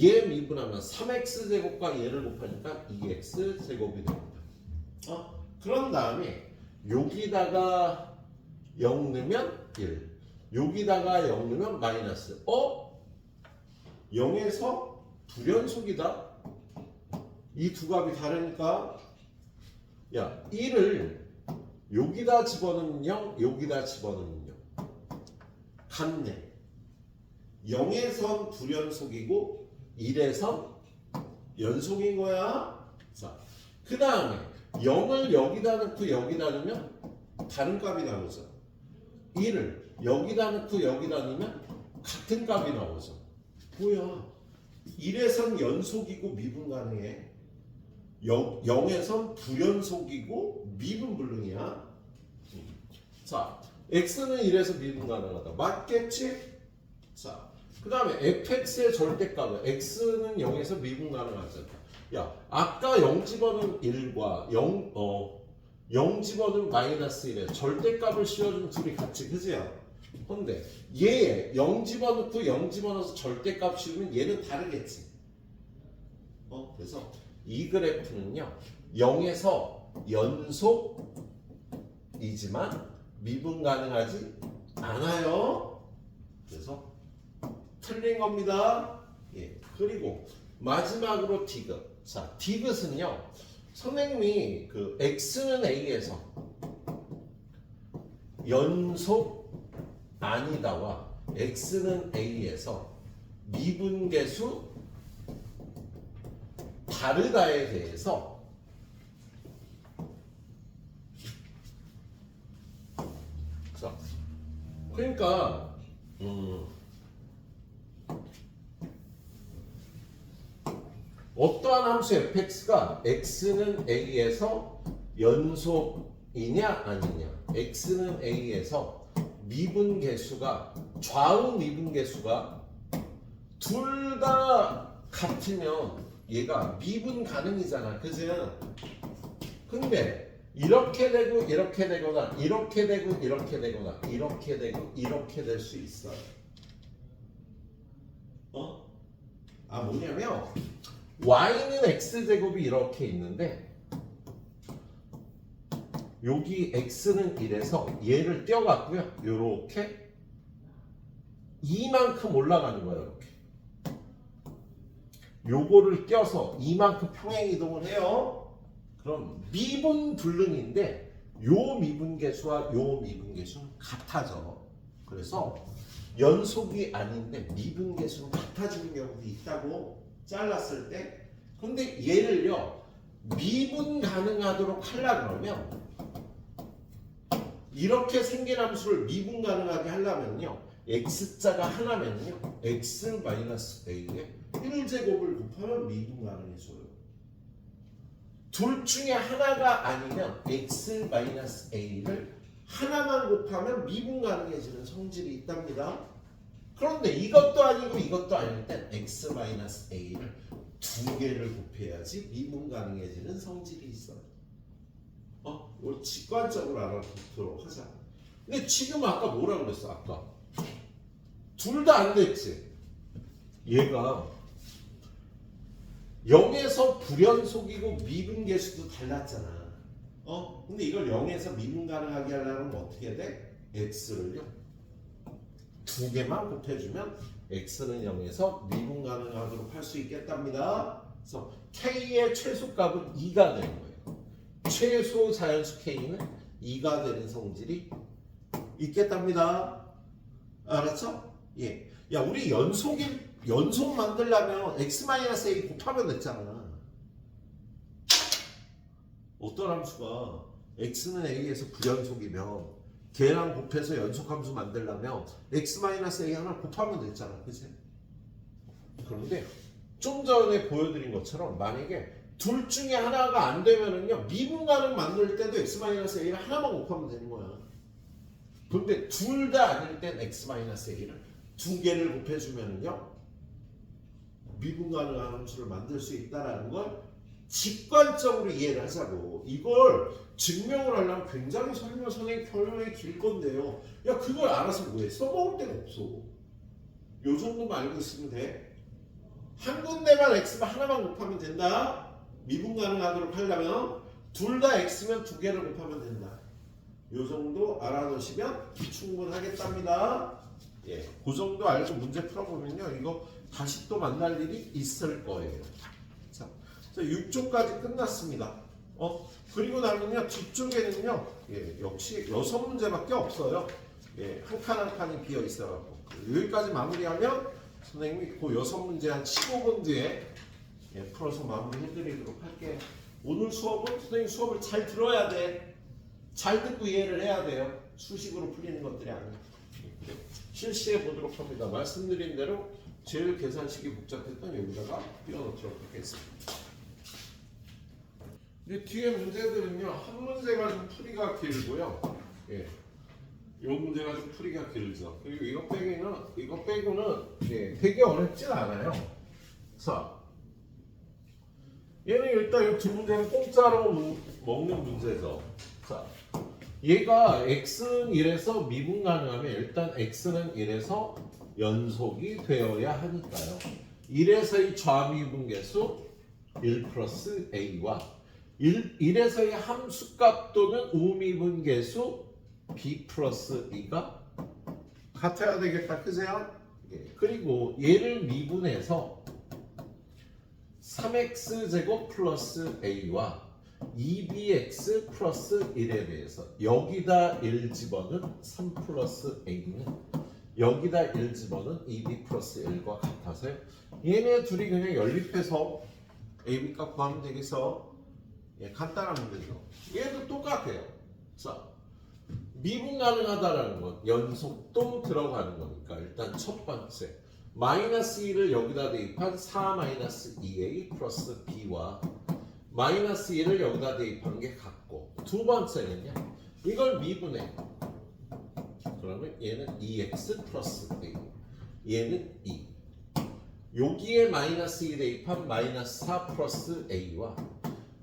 얘 미분하면 3x제곱과 얘를 곱하니까 2x제곱이 됩니다. 그런 다음에 여기다가 0 넣으면 1. 여기다가 0 넣으면 마이너스. 0에서 불연속이다. 이 두 값이 다르니까 야 1을 여기다 집어넣으면 0, 여기다 집어넣으면 0. 같네. 0에선 불연속이고 1에선 연속인 거야. 자, 그 다음에 0을 여기다 넣고 여기다 넣으면 다른 값이 나오죠. 1을 여기다 넣고 여기다 넣으면 같은 값이 나오죠. 뭐야? 1에선 연속이고 미분 가능해. 0에선 불연속이고 미분 불능이야. 자, x는 1에서 미분 가능하다. 맞겠지? 자, 그 다음에 fx의 절대값은 x는 0에서 미분 가능하잖아. 야, 아까 0 집어넣은 1과 0 집어넣은 마이너스 1에 절대값을 씌워준 둘이 같이 그지야? 근데 얘 0 집어넣고 0 집어넣어서 절대값 씌우면 얘는 다르겠지. 그래서 이 그래프는요 0에서 연속이지만 미분 가능하지 않아요. 그래서 틀린 겁니다. 예. 그리고 마지막으로 디귿. 자, 디귿은요 선생님이 그 x는 a에서 연속 아니다와 x는 a에서 미분계수 다르다에 대해서 자, 그러니까 어떠한 함수 fx가 x는 a에서 연속이냐 아니냐, x는 a에서 미분계수가 좌우 미분계수가 둘 다 같으면 얘가 미분 가능이잖아, 그지? 근데 이렇게 되고 이렇게 되거나 이렇게 되고 이렇게 되거나 이렇게 되고 이렇게 될 수 있어요. 뭐냐면 y는 x제곱이 이렇게 있는데 여기 x는 1에서 얘를 떼어갖고요 요렇게 이만큼 올라가는 거예요. 이렇게 요거를 떼어서 이만큼 평행 이동을 해요. 그럼 미분 불능인데 요 미분계수와 요 미분계수는 같아져. 그래서 연속이 아닌데 미분계수는 같아지는 경우도 있다고, 잘랐을 때. 근데 얘를요 미분 가능하도록 하려 그러면 이렇게 생긴 함수를 미분 가능하게 하려면요 x자가 하나면요 x-a에 1제곱을 곱하면 미분 가능해져요. 둘 중에 하나가 아니면 x-a를 하나만 곱하면 미분 가능해지는 성질이 있답니다. 그런데 이것도 아니고 이것도 아닐 땐 x-a를 두 개를 곱해야지 미분 가능해지는 성질이 있어요. 이걸 직관적으로 알아보도록 하자. 근데 지금 아까 뭐라 그랬어? 아까 둘 다 안 됐지. 얘가 0에서 불연속이고 미분계수도 달랐잖아. 근데 이걸 0에서 미분 가능하게 하려면 어떻게 돼? x를요 두 개만 곱해주면 x는 0에서 미분 가능하도록 할 수 있겠답니다. 그래서 k의 최소값은 2가 되는 거예요. 최소 자연수 k는 2가 되는 성질이 있겠답니다. 알았죠? 예. 야, 우리 연속 만들려면 x-a 곱하면 됐잖아. 어떤 함수가 x는 a에서 불연속이면 걔랑 곱해서 연속함수 만들려면 x-a 하나 곱하면 됐잖아, 그치? 그런데 좀 전에 보여드린 것처럼 만약에 둘 중에 하나가 안 되면은요 미분 가능 만들 때도 x-a를 하나만 곱하면 되는 거야. 그런데 둘 다 아닐 땐 x-a를 두 개를 곱해주면은요 미분 가능한 함수를 만들 수 있다라는 걸 직관적으로 이해를 하자고. 이걸 증명을 하려면 굉장히 설명이 길 건데요. 야, 그걸 알아서 뭐해? 써먹을 데가 없어. 요 정도만 알고 있으면 돼. 한 군데만 x만 하나만 곱하면 된다. 미분 가능하도록 하려면 둘 다 x면 두 개를 곱하면 된다. 요 정도 알아놓으시면 충분하겠답니다. 예, 그 정도 알고 문제 풀어보면요 이거 다시 또 만날 일이 있을 거예요. 자 6조까지 끝났습니다. 그리고 나면요 뒤쪽에는요 역시 6문제밖에 없어요. 한 칸 한 칸이 비어 있어요. 여기까지 마무리하면 선생님이 그 6문제 한 15분 뒤에 풀어서 마무리해드리도록 할게요. 오늘 수업은 선생님 수업을 잘 들어야 돼. 잘 듣고 이해를 해야 돼요. 수식으로 풀리는 것들이 아니에요. 실시해 보도록 합니다. 말씀드린 대로 제일 계산식이 복잡했던 여기다가 띄워놓도록 하겠습니다. 이제 뒤에 문제들은요, 한 문제가 좀 풀이가 길고요. 예. 이 문제가 좀 풀이가 길죠. 그리고 이거 빼고는 예, 되게 어렵진 않아요. 자, 얘는 일단 이 두 문제는 공짜로 먹는 문제죠. 자, 얘가 x는 1에서 미분 가능하면 일단 x는 1에서 연속이 되어야 하니까요. 1에서의 좌미분계수 1 플러스 a와 1에서의 함수값 또는 우미분계수 b 플러스 e가 같아야 되겠다. 그세요? 예. 그리고 얘를 미분해서 3x제곱 플러스 a와 2bx 플러스 1에 대해서 여기다 1 집어넣은 3 플러스 a는 여기다 1 집어넣은 2b 플러스 1과 같아서요. 얘네 둘이 그냥 연립해서 ab 값 구하면 되겠어. 예, 간단한 문제죠. 얘도 똑같아요. 자, 미분 가능하다라는 건 연속도 들어가는 거니까 일단 첫 번째 마이너스 2를 여기다 대입한 4 마이너스 2a 플러스 b와 마이너스 1을 여기다 대입한 게 같고 두 번째는요. 이걸 미분해. 그러면 얘는 2x 플러스 a 얘는 2 여기에 마이너스 2 대입한 마이너스 4 플러스 a와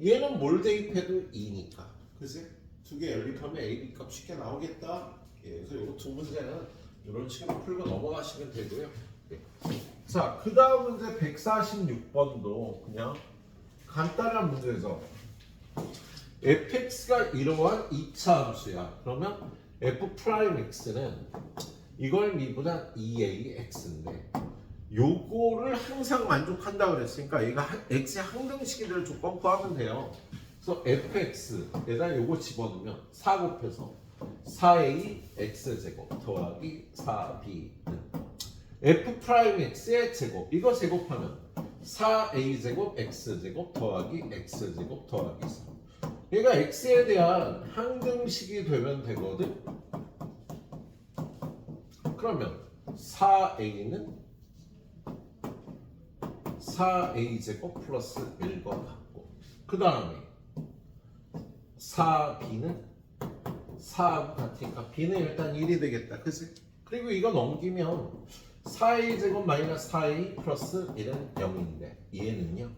얘는 뭘 대입해도 2니까 그치? 두 개 연립하면 ab 값 쉽게 나오겠다. 예, 그래서 이 두 문제는 이런 식으로 풀고 넘어가시면 되고요. 예. 자, 그 다음 문제 146번도 그냥 간단한 문제죠. fx가 이러한 2차 함수야. 그러면 f'x는 이걸 미분한 2ax인데 요거를 항상 만족한다 그랬으니까 얘가 x의 항등식이 될 조건 구하면 돼요. 그래서 fx에다 요거 집어넣으면 4 곱해서 4a x제곱 더하기 4b는 f'x의 제곱 이거 제곱하면 4a제곱 x제곱 더하기 x제곱 더하기 3 얘가 x에 대한 항등식이 되면 되거든. 그러면 4a는 4a제곱 플러스 1과 같고 그 다음에 4b는 4하고 같으니까 b는 일단 1이 되겠다. 그치? 그리고 이거 넘기면 4a 제곱 마이너스 4a 플러스 1은 0인데 얘는요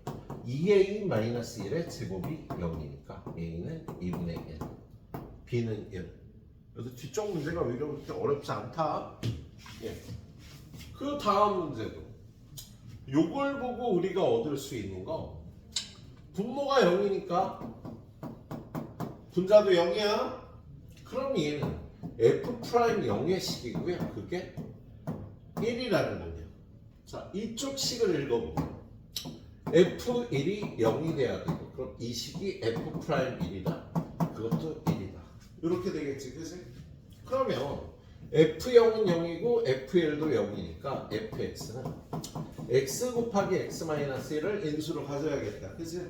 2a 마이너스 1의 제곱이 0이니까 a는 2분의 1 b는 1 그래서 뒤쪽 문제가 오히려 그렇게 어렵지 않다. 예. 그 다음 문제도 요걸 보고 우리가 얻을 수 있는 거 분모가 0이니까 분자도 0이야. 그럼 얘는 f'0의 식이고요. 그게 1이라는 거예요. 자, 이쪽 식을 읽어보면 f1이 0이 돼야 되고 그럼 이 식이 f'1이다. 그것도 1이다. 이렇게 되겠지. 그치? 그러면 f0은 0이고 f1도 0이니까 fx는 x 곱하기 x-1을 인수로 가져야겠다. 그치?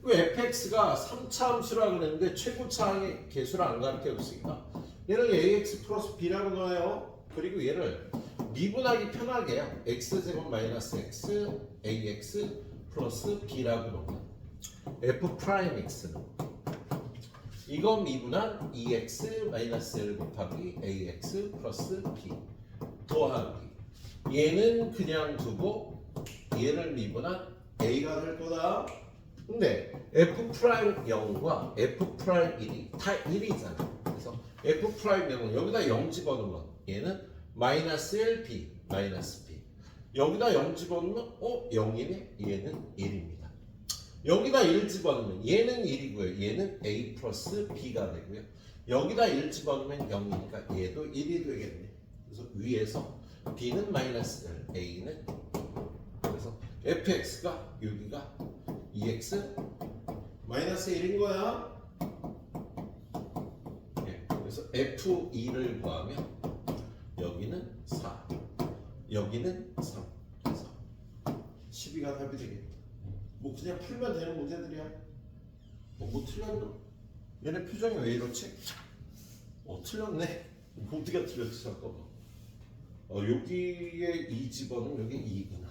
그 fx가 3차 함수라 그랬는데 최고차의 개수를 안 가르쳐줬으니까 얘를 ax 플러스 b라고 넣어요. 그리고 얘를 미분하기 편하게 해요. x제곱 마이너스 x ax 플러스 b라고 넣으면 f'x는 이거 미분한 2x 마이너스 1 곱하기 ax 플러스 b 더하기 얘는 그냥 두고 얘를 미분한 a가 될 거다. 근데 f'0과 f'1이 다 1이잖아. 그래서 f'0은 여기다 0 집어넣으면 얘는 마이너스 1 b 마이너스 b 여기다 0 집어넣으면 0이네. 얘는 1입니다. 여기다 1 집어넣으면 얘는 1이고요. 얘는 a 플러스 b가 되고요. 여기다 1 집어넣으면 0이니까 얘도 1이 되겠네. 그래서 위에서 b는 마이너스 1, a는 2. 그래서 fx가 여기가 2x 마이너스 1인 거야. 네, 그래서 f2를 구하면 여기는 4, 여기는 3. 그래서 12가 답이 되겠다. 뭐 그냥 풀면 되는 문제들이야. 뭐 틀렸나? 얘네 표정이 왜 이렇지? 틀렸네. 어디가 틀렸지? 잠깐만. 여기에 2 집어넣으면 여기 2구나.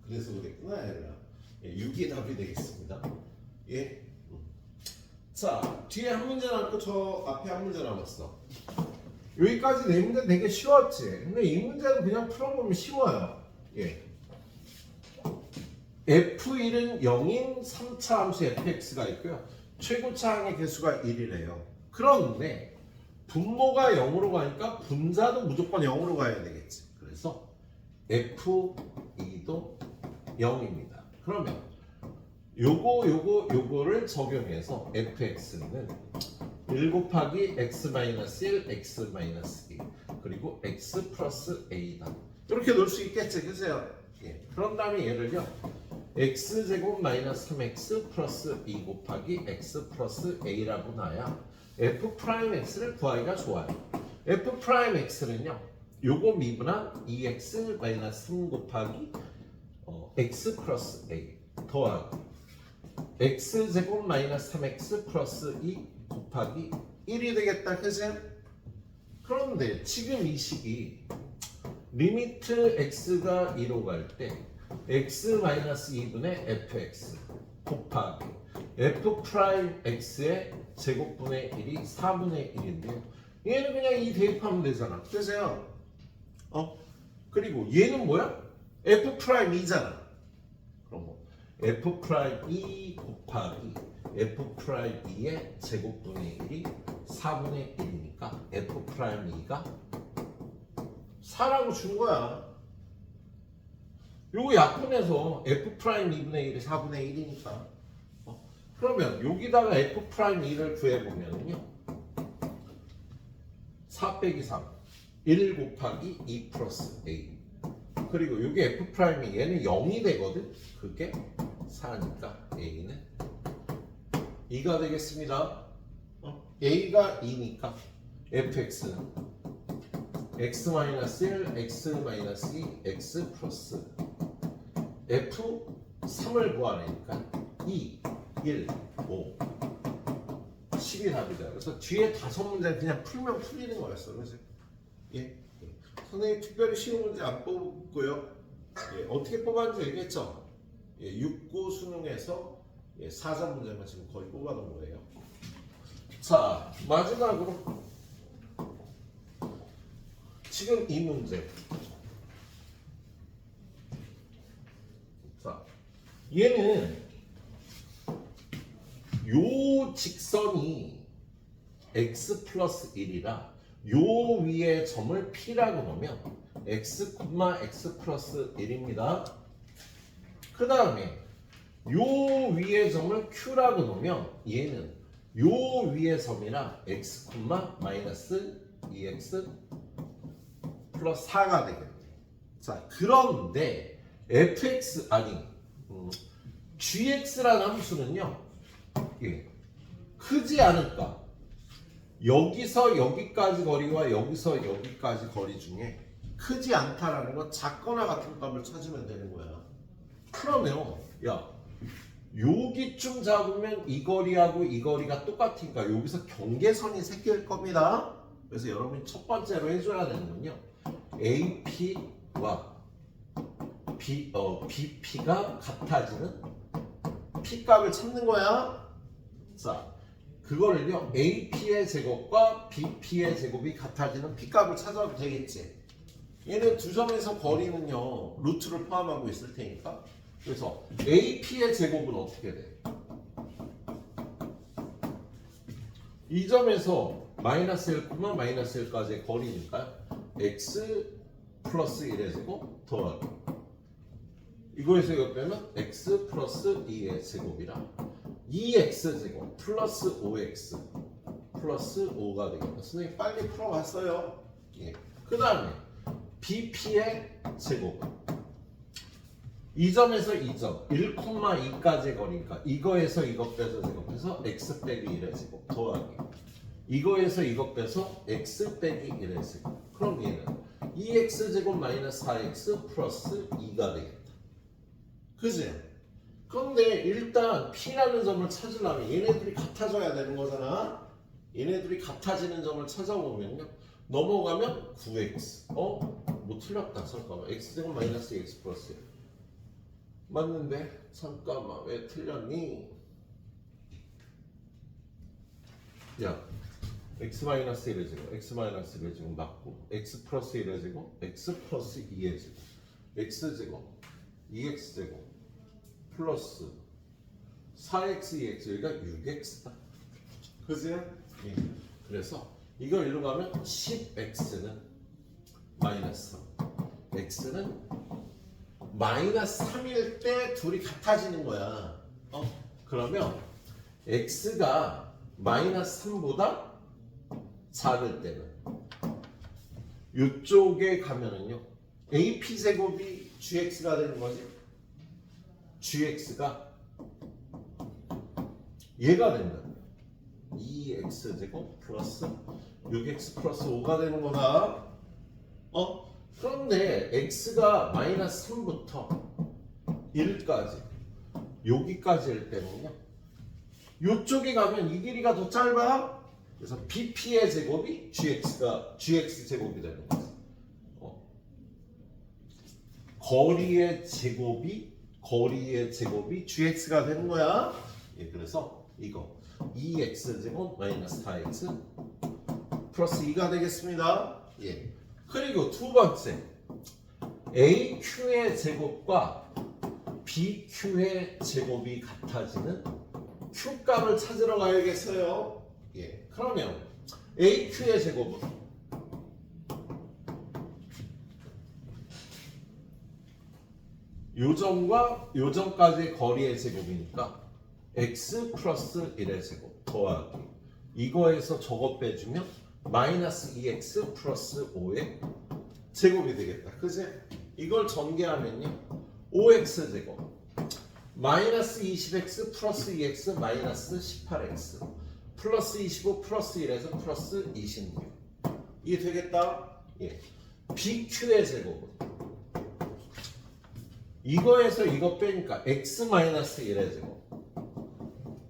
그래서 그랬구나 얘들아. 6이 답이 되겠습니다. 예. 자, 뒤에 한 문제 남고 저 앞에 한 문제 남았어. 여기까지 네 문제 되게 쉬웠지. 근데 이 문제는 그냥 풀어보면 쉬워요. 예. F1은 0인 3차 함수 fx가 있고요. 최고차항의 개수가 1이래요. 그런데 분모가 0으로 가니까 분자도 무조건 0으로 가야 되겠지. 그래서 F2도 0입니다. 그러면 요거를 적용해서 fx는 1 곱하기 x-1, x-2 그리고 x 플러스 a다. 이렇게 놓을 수 있겠지, 그죠? 예. 그런 다음에 얘를요 x제곱 마이너스 3x 플러스 2 곱하기 x 플러스 a라고 놔야 f'x를 구하기가 좋아요. f'x는요 요거 미분한 2x 마이너스 3 곱하기 x 플러스 a 더하기 x제곱 마이너스 3x 플러스 2 곱하기 1이 되겠다, 그지? 그런데 지금 이 식이 리미트 x가 2로 갈 때 x-2분의 fx 곱하기 f'x의 제곱분의 1이 4분의 1인데요. 얘는 그냥 이 대입하면 되잖아. 그죠? 그리고 얘는 뭐야? f'이잖아. 그럼 뭐 f'2 곱하기 f'2의 제곱분의 1이 4분의 1이니까 f'2가 4라고 준 거야. 요거 약분해서 f'2분의 1이 4분의 1이니까 그러면 여기다가 f'2를 구해보면요 4 빼기 3 1 곱하기 2 플러스 a 그리고 여기 f'이 얘는 0이 되거든. 그게 4니까 a는 2가 되겠습니다. a가 2니까 fx는 x-1, x-2, x 플러스 f3을 구하려니까 2, 1, 5, 10이 답이다. 그래서 뒤에 5문제는 그냥 풀면 풀리는 거였어. 그래서 예. 선생님 특별히 쉬운 문제 안 뽑고요. 예. 어떻게 뽑았는지 얘기했죠? 예. 6구 수능에서 4자 문제만 지금 거의 뽑아놓은 거예요. 자, 마지막으로 지금 이 문제. 자, 얘는 요 직선이 x 플러스 1이라 요 위에 점을 p라고 놓으면 x, x 플러스 1입니다. 그 다음에 요 위에 점을 q라고 놓으면 얘는 요 위에 점이라 x, 마이너스 2x 플러스 4가 되겠네. 자, 그런데 fx gx라는 함수는요 크지 않을까? 여기서 여기까지 거리와 여기서 여기까지 거리 중에 크지 않다라는 건 작거나 같은 값을 찾으면 되는 거야. 그러면 야 여기쯤 잡으면 이 거리하고 이 거리가 똑같으니까 여기서 경계선이 생길 겁니다. 그래서 여러분이 첫 번째로 해줘야 되는 건요 AP와 BP가 같아지는 P 값을 찾는 거야. 자, 그거를요 AP의 제곱과 BP의 제곱이 같아지는 P 값을 찾아도 되겠지. 얘는 두 점에서 거리는요 루트를 포함하고 있을 테니까. 그래서 AP의 제곱은 어떻게 돼? 이 점에서 마이너스 1, 마이너스 1까지의 거리니까 x 플러스 1의 제곱 더하기 이거에서 이거 빼면 x 플러스 2의 제곱이라 2x 제곱 플러스 5x 플러스 5가 되겠다. 선생님 빨리 풀어봤어요. 예. 그 다음에 BP의 제곱 이 점에서 이 점 1,2까지의 거리니까 이거에서 이거 빼서 제곱해서 x 빼기 1의 제곱 더하기 이거에서 이거 빼서 x 빼기 1의 제곱. 그럼 얘는 2x 제곱 마이너스 4x 플러스 2가 되겠다. 그지? 그런데 일단 P라는 점을 찾으려면 얘네들이 같아져야 되는 거잖아. 얘네들이 같아지는 점을 찾아보면요 넘어가면 9x 뭐 틀렸다. 잠깐만. x제곱 마이너스 x 플러스 1 맞는데? 잠깐만 왜 틀렸니? 야 x 마이너스 1의 제곱 x 마이너스 1의 제곱 맞고 x 플러스 1의 제곱 x 플러스 2의 제곱 x제곱 2x제곱 플러스 4x 2x 여기가 6x다. 그지? 예. 그래서 이걸 일로 가면 10x는 마이너스 3 x는 마이너스 3일 때 둘이 같아지는 거야. 그러면 x가 마이너스 3보다 작을 때는 이쪽에 가면은요 ap제곱이 gx가 되는 거지. gx가 얘가 된다. 2x제곱 플러스 6x 플러스 5가 되는 거다. 그런데 x가 마이너스 3부터 1까지 여기까지일 때는요 이쪽에 가면 이 길이가 더 짧아. 그래서 bp의 제곱이 gx 제곱이 되는 거지. 거리의 제곱이 gx가 되는 거야. 예, 그래서 이거 2x 제곱 마이너스 4x 플러스 2가 되겠습니다. 예. 그리고 두 번째 AQ의 제곱과 BQ의 제곱이 같아지는 Q 값을 찾으러 가야겠어요. 예. 그러면 AQ의 제곱은 요 점과 요 점까지의 거리의 제곱이니까 x 플러스 1의 제곱 더하기 이거에서 저거 빼주면 마이너스 2x 플러스 5의 제곱이 되겠다. 그지? 이걸 전개하면요 5x 제곱 마이너스 20x 플러스 2x 마이너스 18x 플러스 25 플러스 1에서 플러스 26 이게 되겠다. 예. BQ의 제곱은 이거에서 이거 빼니까 x 마이너스 1의 제곱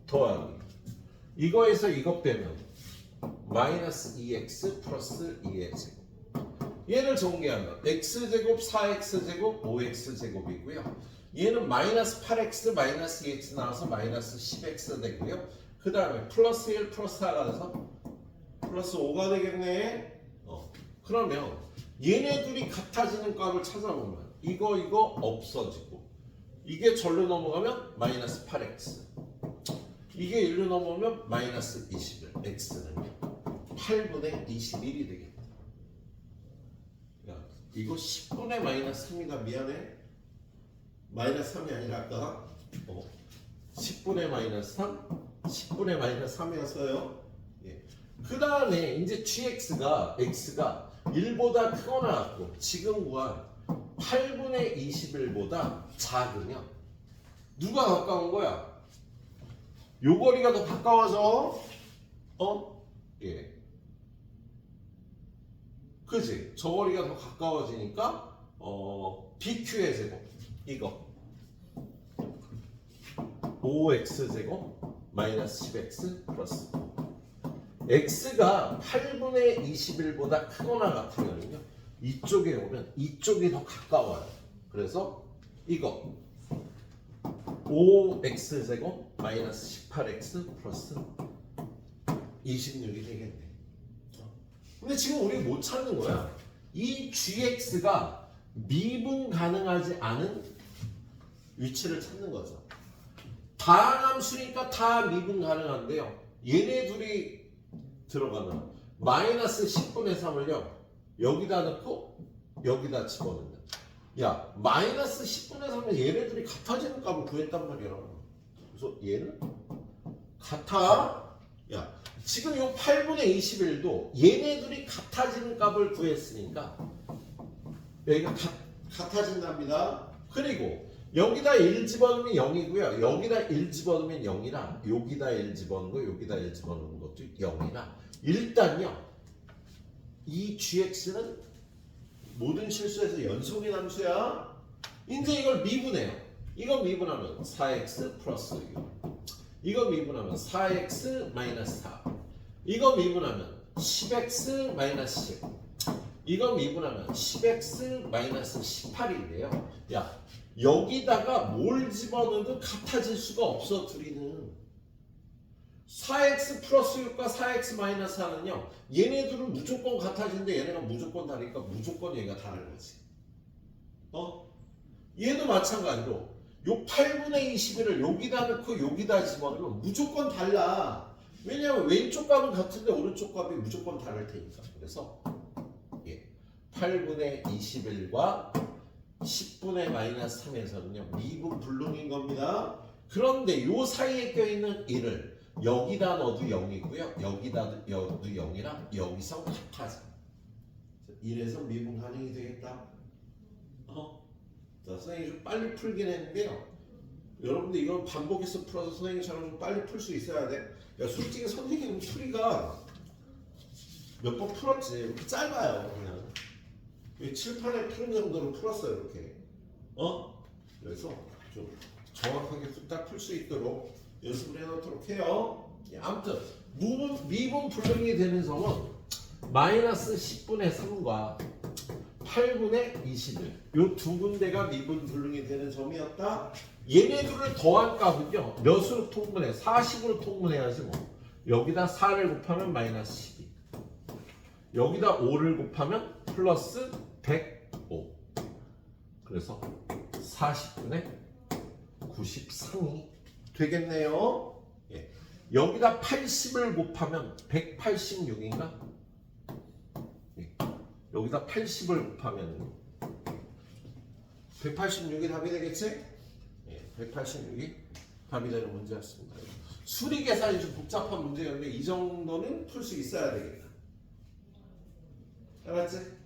더하기 이거에서 이거 빼면 마이너스 2x 플러스 2의 제곱 얘를 전개하면 x제곱 4x제곱 5x제곱이고요 얘는 마이너스 8x 마이너스 2x 나와서 마이너스 10x 되고요 그 다음에 플러스 1 플러스 4가 돼서 플러스 5가 되겠네. 그러면 얘네 둘이 같아지는 값을 찾아보면 이거 없어지고 이게 절로 넘어가면 마이너스 8x 이게 1로 넘어오면 마이너스 21 x는요 8분의 21이 되겠다. 야 이거 10분의 마이너스 3이다. 미안해 마이너스 3이 아니라 아까 10분의 마이너스 3 10분의 마이너스 3이었어요. 예. 그 다음에 이제 gx가 x가 1보다 크거나 같고 지금 구한 8분의 21보다 작으면 누가 가까운 거야? 요 거리가 더 가까워져. 예. 그지? 저 거리가 더 가까워지니까 BQ의 제곱 이거 5x 제곱 마이너스 10x 플러스 x가 8분의 21보다 크거나 같으면요 이쪽에 오면 이쪽이 더 가까워요. 그래서 이거 5x 제곱 마이너스 18x 플러스 26이 되겠네. 근데 지금 우리 못 찾는 거야. 이 gx가 미분 가능하지 않은 위치를 찾는 거죠. 다항함수니까 다 미분 가능한데요. 얘네 둘이 들어가면 마이너스 10분의 3을요 여기다 넣고 여기다 집어넣는. 야 마이너스 10분의 3은 얘네들이 같아지는 값을 구했단 말이야. 그래서 얘는 같아. 야 지금 요 8분의 21도 얘네들이 같아지는 값을 구했으니까 여기가 같아진답니다. 그리고 여기다 1 집어넣으면 0이고요. 여기다 1 집어넣으면 0이라 여기다 1 집어넣는 거 여기다 1 집어넣는 것도 0이라 일단요 이 gx는 모든 실수에서 연속인 함수야. 이제 이걸 미분해요. 이거 미분하면 4x 플러스 6 이거 미분하면 4x 마이너스 4 이거 미분하면 10x 마이너스 10 이거 미분하면 10x 마이너스 18인데요. 야, 여기다가 뭘 집어넣어도 같아질 수가 없어, 둘이는. 4x 플러스 6과 4x 마이너스 4는요, 얘네들은 무조건 같아지는데 얘네가 무조건 다르니까 무조건 얘가 다른 거지. 얘도 마찬가지로 요 8분의 21을 여기다 넣고 여기다 집어넣으면 무조건 달라. 왜냐하면 왼쪽 값은 같은데 오른쪽 값이 무조건 다를 테니까. 그래서 8분의 21과 10분의 마이너스 3에서는요 미분 불능인 겁니다. 그런데 요 사이에 껴있는 1을 여기다 넣어도 0이고요, 여기다 넣어도 0이라 여기서 같아져. 이래서 미분 가능이 되겠다. 자, 선생님이 좀 빨리 풀긴 했는데요, 여러분들 이건 반복해서 풀어서 선생님처럼 좀 빨리 풀 수 있어야 돼. 야, 솔직히 선생님 풀이가 몇 번 풀었지. 이렇게 짧아요. 그냥 7, 8회 푸는 정도로 풀었어요. 이렇게. 그래서 좀 정확하게 딱 풀 수 있도록 연습을 해놓도록 해요. 아무튼 미분 불능이 되는 점은 마이너스 10분의 3과 8분의 21, 요 두 군데가 미분 불능이 되는 점이었다. 얘네들을 더한 값은요 몇으로 통분해? 40으로 통분해야지 뭐. 여기다 4를 곱하면 마이너스 12, 여기다 5를 곱하면 플러스 105. 그래서 40분의 93이 되겠네요. 여기다 80을 곱하면 186인가? 여기다 80을 곱하면 186이 답이 되겠지? 186이 답이 되는 문제였습니다. 수리 계산이 좀 복잡한 문제였는데 이 정도는 풀 수 있어야 되겠다. 알았지?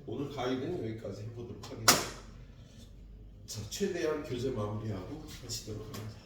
오늘 가이드는 여기까지 해보도록 하겠습니다. 자, 최대한 교재 마무리하고 하시도록 하겠습니다.